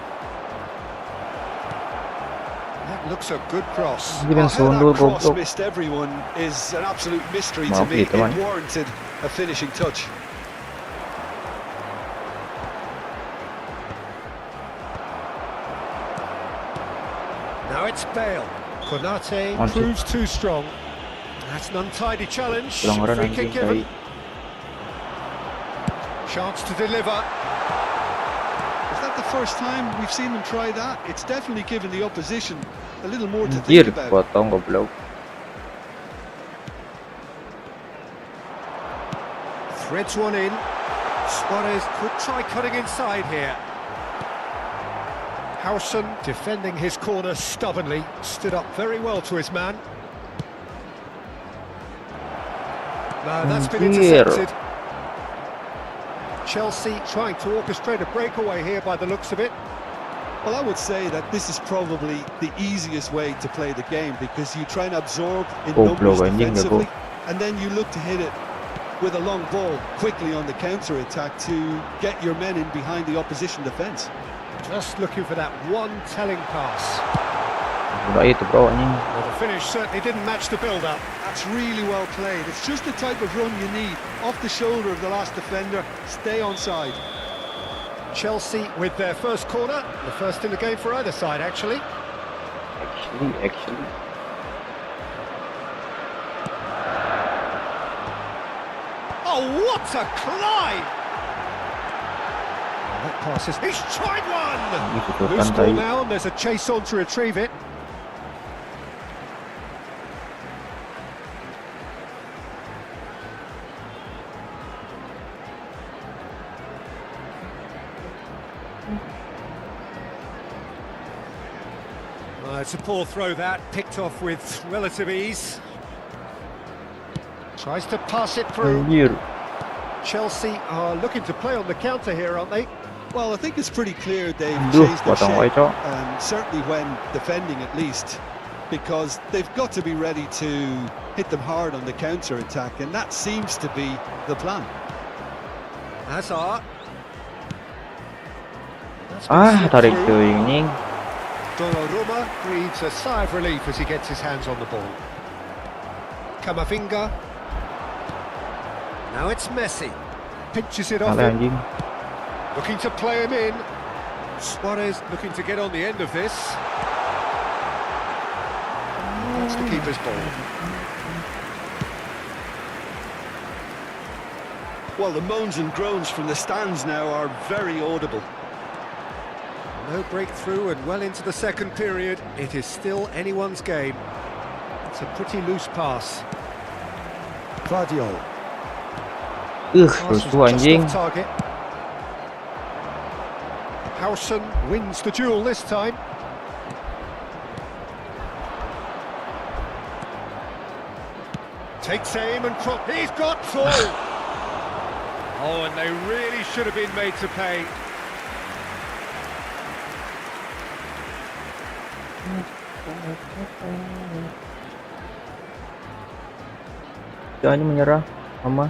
That looks a good cross. How that cross missed everyone is an absolute mystery to me. It warranted a finishing touch. Now it's Bale. Konate proves too strong. That's an untidy challenge. Free kick given. Chance to deliver. Is that the first time we've seen them try that? It's definitely given the opposition a little more to think about. Potong goblok. Threads one in. Suarez could try cutting inside here. Howson defending his corner stubbornly. Stood up very well to his man. No, that's been intercepted. Chelsea trying to orchestrate a breakaway here by the looks of it. Well, I would say that this is probably the easiest way to play the game, because you try and absorb in numbers defensively, and then you look to hit it with a long ball quickly on the counter-attack to get your men in behind the opposition defence. Just looking for that one telling pass. Udah itu bro anjing. Well, the finish certainly didn't match the build-up. That's really well played. It's just the type of run you need. Off the shoulder of the last defender, stay onside. Chelsea with their first corner, the first in the game for either side, actually. Actually. Oh, what a climb! That passes. He's tried one! Loose ball now, and there's a chase on to retrieve it. It's a poor throw that, picked off with relative ease. Tries to pass it through. Chelsea are looking to play on the counter here, aren't they? Well, I think it's pretty clear they've changed their shape, certainly when defending at least, because they've got to be ready to hit them hard on the counter-attack, and that seems to be the plan. Hazard. Tarik tuh ini. Donnarumma breathes a sigh of relief as he gets his hands on the ball. Camavinga. Now it's Messi. Pinches it off him. Looking to play him in. Suarez looking to get on the end of this. That's the keeper's ball. Well, the moans and groans from the stands now are very audible. No breakthrough and well into the second period. It is still anyone's game. It's a pretty loose pass. Guardiola. Anjing. Target. Howson wins the duel this time. Takes aim and he's got full. Oh, and they really should have been made to pay. Jangan menyerah, Mama.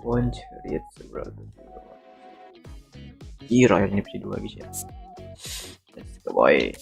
One chariot brother. Kira yang divisi 2 guys ya. Let's go boy.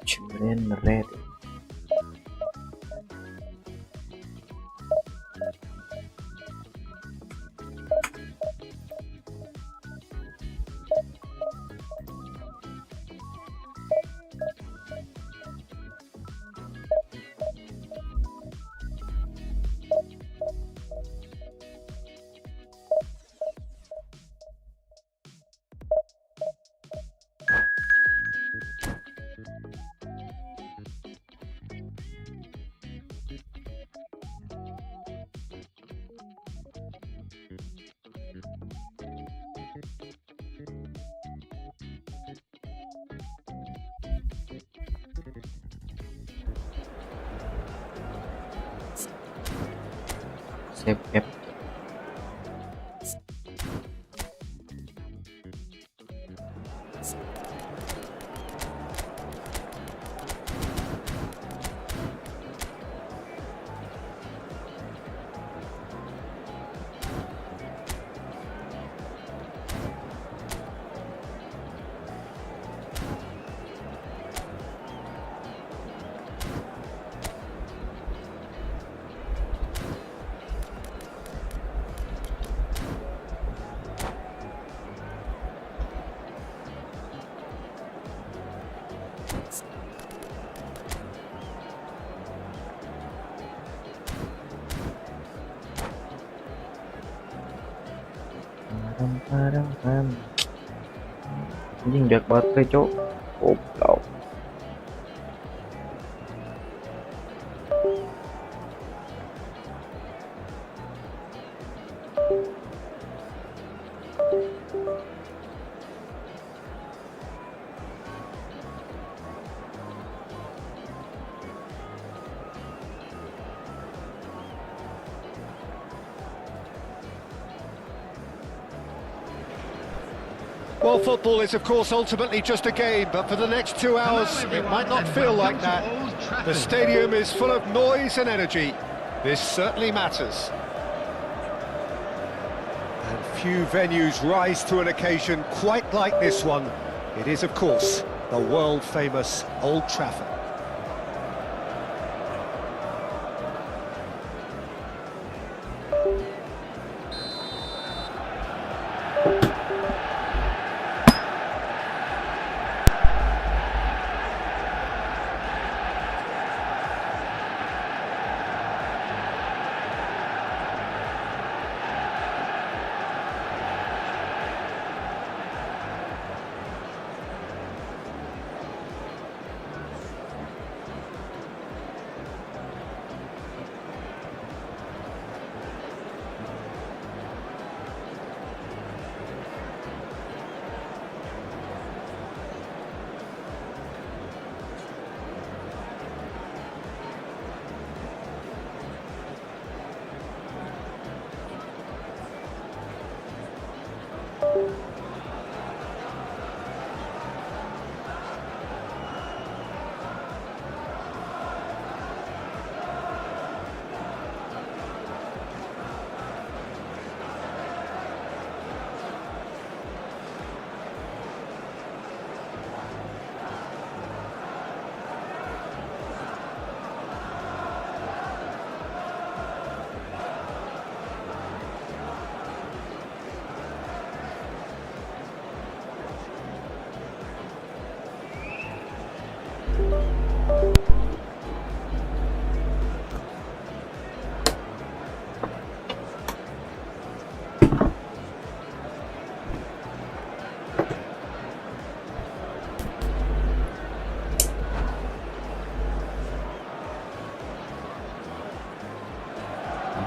Cuman red. Save. Anjing jak baterai cok. Goblok. Well, football is, of course, ultimately just a game, but for the next 2 hours, it might not feel like that. The stadium is full of noise and energy. This certainly matters. And few venues rise to an occasion quite like this one. It is, of course, the world-famous Old Trafford.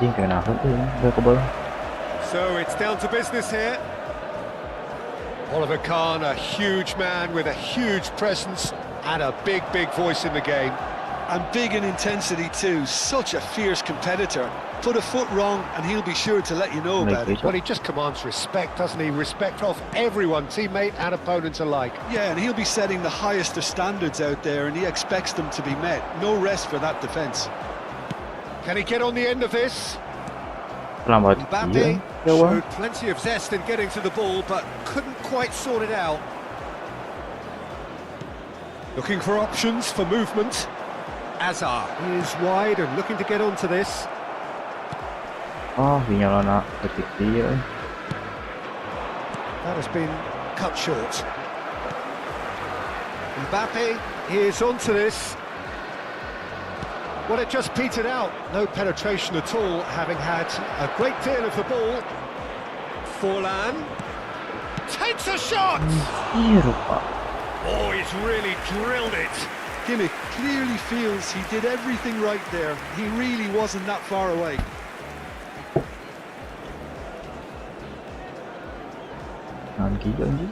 ยิงcái nào hơn được có bơ. So it's down to business here. Oliver Kahn, a huge man with a huge presence and a big voice in the game. And big in intensity too, such a fierce competitor. Put a foot wrong and he'll be sure to let you know about it. Well, he just commands respect, doesn't he? Respect of everyone, teammate and opponents alike. Yeah, and he'll be setting the highest of standards out there, and he expects them to be met. No rest for that defence. Can he get on the end of this? Selamat Mbappe iya. showed plenty of zest in getting to the ball, but couldn't quite sort it out. Looking for options for movement. Azar is wide and looking to get onto this. Oh, Vinyola nak ketik dia. That has been cut short. Mbappe is onto this. Well, it just petered out. No penetration at all, having had a great deal of the ball. Forlan takes a shot! Oh, he's really drilled it. Kimmich clearly feels he did everything right there. He really wasn't that far away. Jangan gila ni.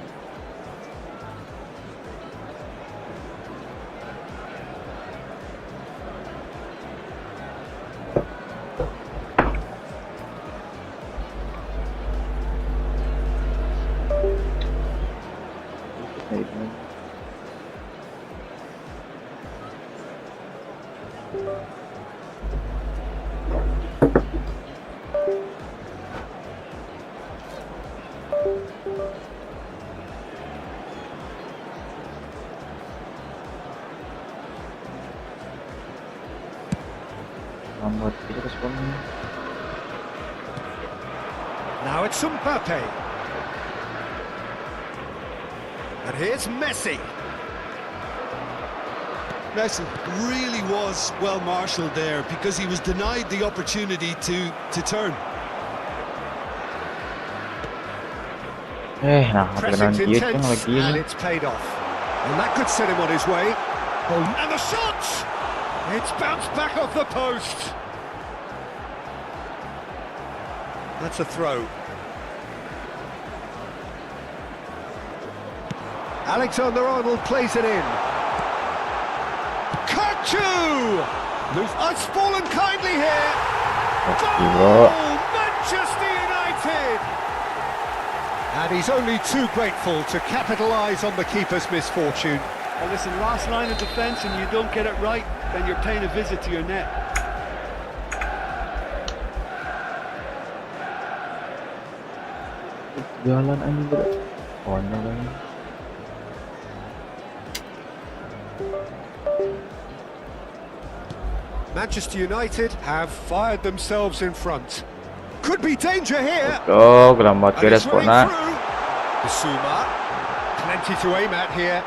Lambat kita respon. Now it's Mbappe. And here's Messi. Messi really was well marshalled there because he was denied the opportunity to turn. Nah, Pressing's makanan dia tu intense, lagi and ni. it's paid off. And that could set him on his way. And the shot! It's bounced back off the post. That's a throw. Alexander-Arnold plays it in. Kachu! It's fallen kindly here. Goal! Manchester United! And he's only too grateful to capitalise on the keeper's misfortune. Well, listen, last line of defence and you don't get it right, then you're paying a visit to your net. Jalan anjing bro. Konyol kan. Manchester United have fired themselves in front. Could be danger here. Oh, lambat And ke it's running responnya. through. Bissouma, plenty to aim at here.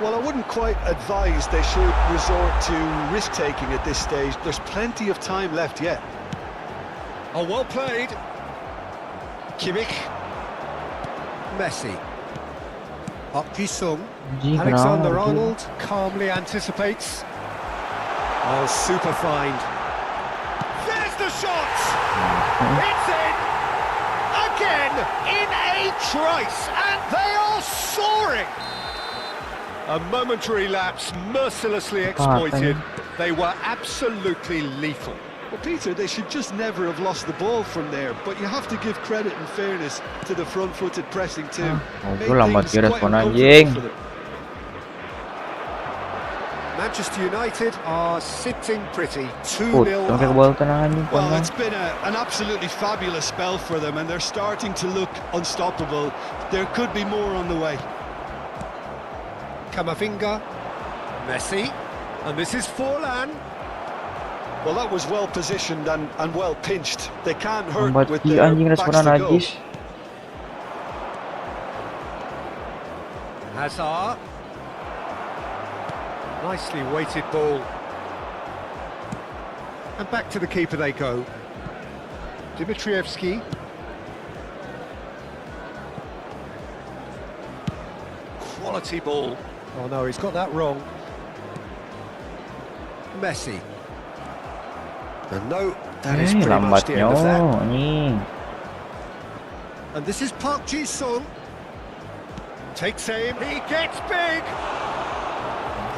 Well, I wouldn't quite advise they should resort to risk-taking at this stage. There's plenty of time left yet. Oh, well played. Kimmich. Messi. Up Ji-sung. Anjing, kenapa Alexander-Arnold calmly anticipates. Oh, super find. There's the shot! It's in! Again, in a trice, and they are soaring! A momentary lapse, mercilessly exploited. They were absolutely lethal. Well, Peter, they should just never have lost the ball from there, but you have to give credit and fairness to the front-footed pressing too. Made lambat things ke quite respon uncomfortable anjing. for them. Manchester United are sitting pretty, 2-0 Jangan ke up. bawah tenang anjing. Well, Konyol. it's been an absolutely fabulous spell for them, and they're starting to look unstoppable. There could be more on the way. Camavinga, Messi, and this is Forlan. Well, that was well positioned and well pinched. They can't hurt Lambat with ki their anjing backs responan to goal. najis. Hazard. Nicely weighted ball. And back to the keeper they go. Dimitrievski. Quality ball. Oh no, he's got that wrong. Messi. And no That is pretty much the end of that. Ini. And this is Park Ji-sung. Takes aim, he gets big!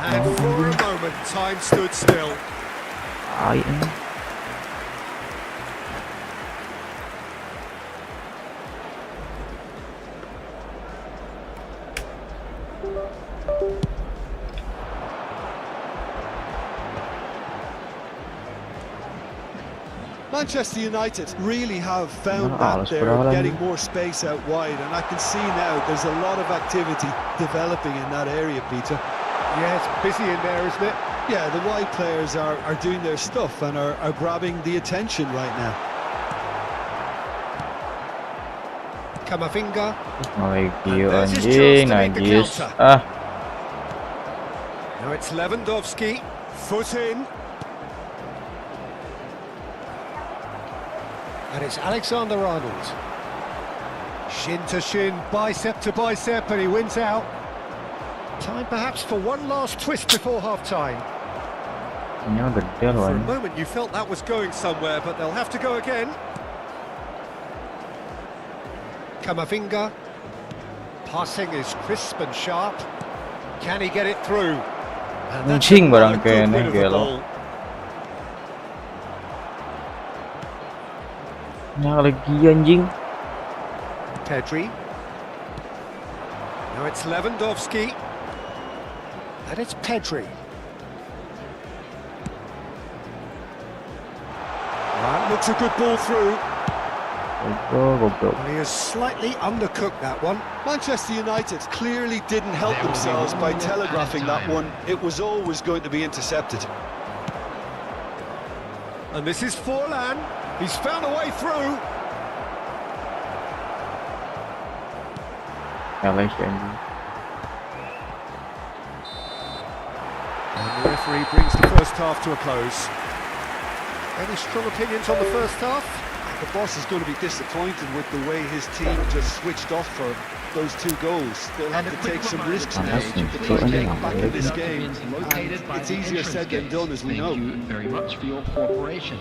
And for a moment, time stood still. Ay, ini. Manchester United really have found No, that let's they're put it on. getting more space out wide, and I can see now there's a lot of activity developing in that area, Peter. Yeah, it's busy in there, isn't it? Yeah, the wide players are doing their stuff and are grabbing the attention right now. Kamavinga. Lagi there's his anjing, chance to make the najis. counter. Now it's Lewandowski. Foot in. And it's Alexander-Arnold. Shin to shin, bicep to bicep, and he wins out. Time perhaps for one last twist before half-time. Ini gede loh. For a Ini. moment you felt that was going somewhere, but they'll have to go again. Kamavinga. Passing is crisp and sharp. Can he get it through? And that's Anjing barang another good kene, win of the gelo. ball. Ini lagi anjing. Pedri. Now it's Lewandowski. And it's Pedri. That looks a good ball through. Goblok. Well, he has slightly undercooked that one. Manchester United clearly didn't help themselves by telegraphing that one. It was always going to be intercepted. And this is Forlan. He's found a way through. Kalah si anjing. And the referee brings the first half to a close. Any strong opinions on the first half? The boss is going to be disappointed with the way his team just switched off for those two goals. They'll have to take some risks now to try and get back in this game. And it's easier said than done, as we know. Thank you very much for your cooperation.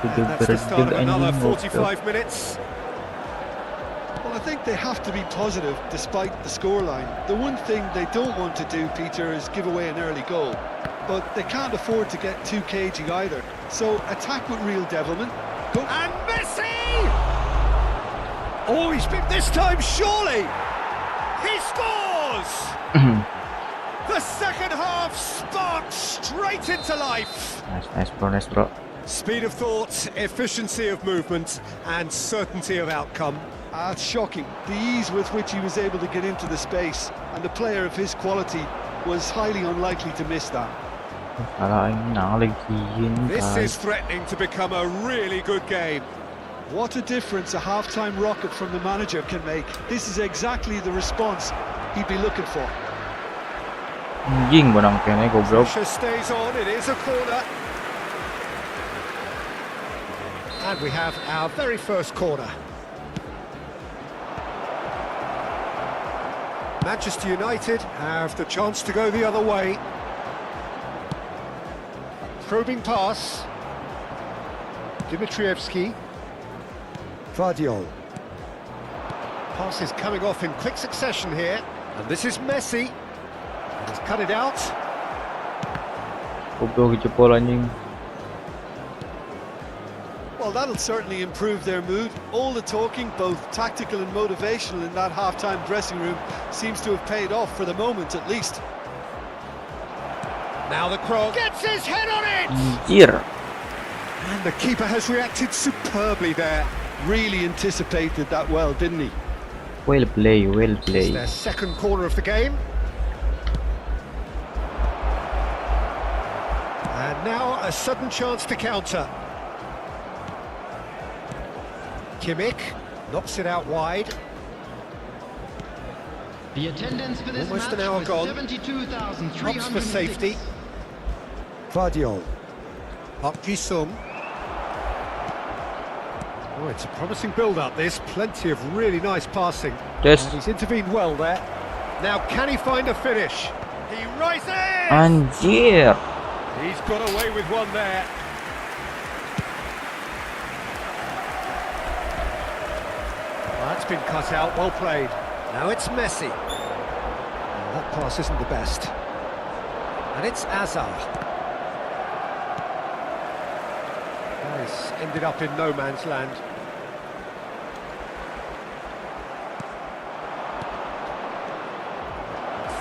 And that's the start of another 45 minutes. Well, I think they have to be positive despite the scoreline. The one thing they don't want to do, Peter, is give away an early goal. But they can't afford to get too cagey either. So attack with real devilment. Go. And Messi! Oh, he's been this time, surely! He scores! The second half sparks straight into life. Nice bro. Speed of thought, efficiency of movement, and certainty of outcome. It's shocking, the ease with which he was able to get into the space, and a player of his quality was highly unlikely to miss that. Kalau ini lagi ini. This is threatening to become a really good game. What a difference a half-time rocket from the manager can make. This is exactly the response he'd be looking for. Anjing barang kene goblok. Pressure stays on, it is a corner. And we have our very first corner. Manchester United have the chance to go the other way. Probing pass. Dimitrievski. Vardiol. Pass is coming off in quick succession here. And this is Messi. He's cut it out. Goblok jebol anjing. Well, that'll certainly improve their mood. All the talking, both tactical and motivational, in that half-time dressing room seems to have paid off for the moment, at least. Now the cross gets his head on it! Anjir. And the keeper has reacted superbly there. Really anticipated that well, didn't he? Well play. It's their second corner of the game. And now a sudden chance to counter. Kimmich knocks it out wide. The attendance for this Almost match an hour was gone. 72,300. Drops for safety. Vardiol. Park Ji-sung. Oh, it's a promising build-up, this. Plenty of really nice passing. Yes. And he's intervened well there. Now, can he find a finish? He rises! Anjir. He's got away with one there. Well, that's been cut out, well played. Now it's Messi. Well, that pass isn't the best. And it's Azar. He's ended up in no man's land.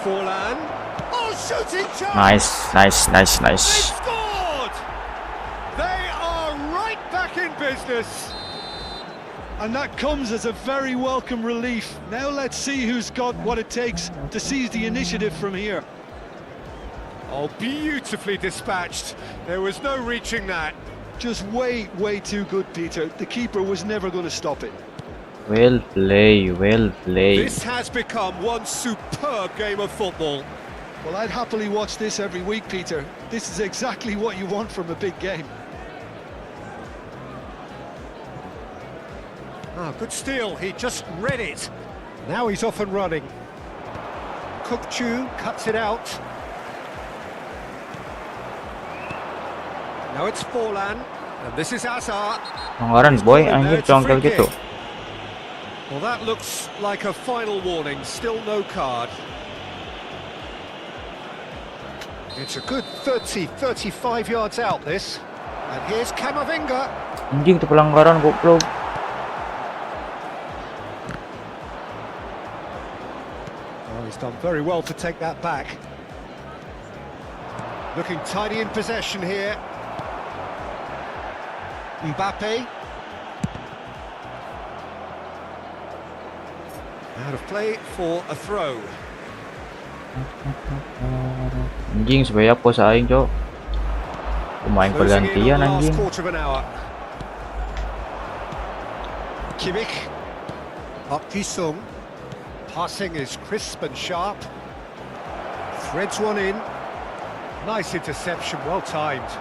Forlan. Oh, shooting chance! Nice. They've scored! They are right back in business. And that comes as a very welcome relief. Now let's see who's got what it takes to seize the initiative from here. Oh, beautifully dispatched. There was no reaching that. Just way too good, Peter. The keeper was never going to stop it. Well play. This has become one superb game of football. Well, I'd happily watch this every week, Peter. This is exactly what you want from a big game. Ah, good steal. He just read it. Now he's off and running. Kukchu cuts it out. Now it's Forlan, and this is Azar. Anggaran boy, anjir congkel gitu. Well, that looks like a final warning. Still no card. It's a good 35 yards out, this. And here's Kamavinga. Anjing itu pelanggaran goblok. Oh, he's done very well to take that back. Looking tidy in possession here. Mbappe. Out of play for a throw. Anjing supaya apa saing, Cok? Pemain Closing in pergantian on the last anjing. quarter of an hour. Kimmich. Park Ji-sung. Passing is crisp and sharp. Threads one in. Nice interception, well timed.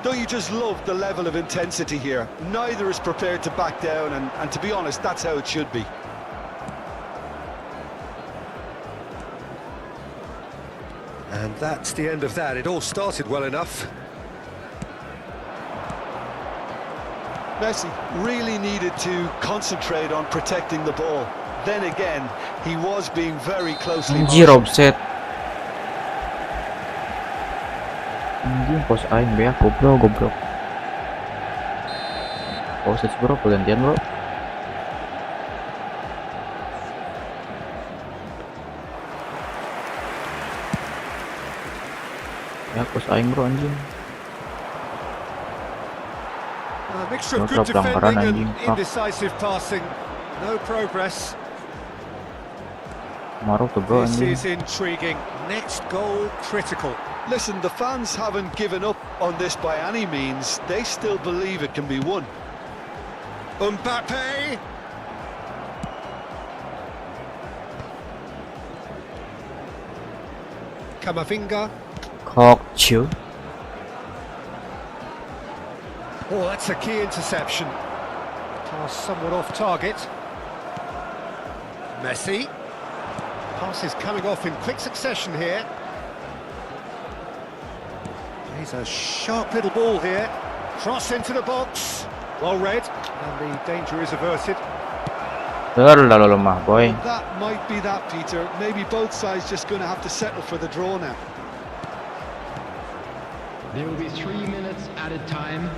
Don't you just love the level of intensity here? Neither is prepared to back down, and to be honest, that's how it should be. And that's the end of that. It all started well enough. Messi really needed to concentrate on protecting the ball. Then again, he was being very closely Anjir monitored. offset. Anjing pos aing be goblok. Offset bro, pergantian bro. Ya pos aing bro anjing. A mixture of Drop good defending and anjing. indecisive passing. No progress. Marah tuh bro This anjing. is intriguing. Next goal critical. Listen, the fans haven't given up on this by any means. They still believe it can be won. Mbappe. Kamavinga. Kokchu. Oh, that's a key interception. Pass somewhat off target. Messi. Pass is coming off in quick succession here. He's a sharp little ball here. Cross into the box. Well read, and the danger is averted. Terlalu lemah boy. That might be that, Peter. Maybe both sides just going to have to settle for the draw now. There will be 3 minutes added time.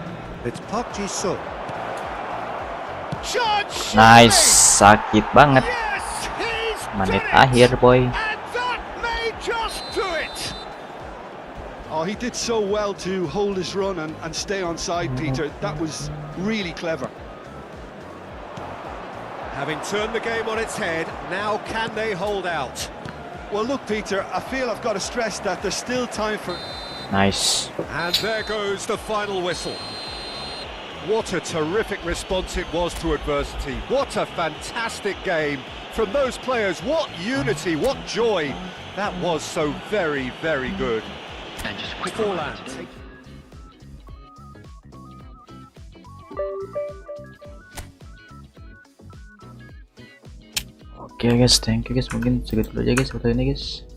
It's Park Ji-sung. Judge! Nice, sakit banget. Yes, he's Menit done it! akhir boy. And that may just do it! Oh, he did so well to hold his run and stay on side, Peter. That was really clever. Having turned the game on its head, now can they hold out? Well, look, Peter, I feel I've got to stress that there's still time for... Nice. And there goes the final whistle. What a terrific response it was to adversity. What a fantastic game from those players. What unity, what joy. That was so very, very good. Forehand. Oke guys, thank you guys, mungkin segitu dulu aja guys foto ini guys.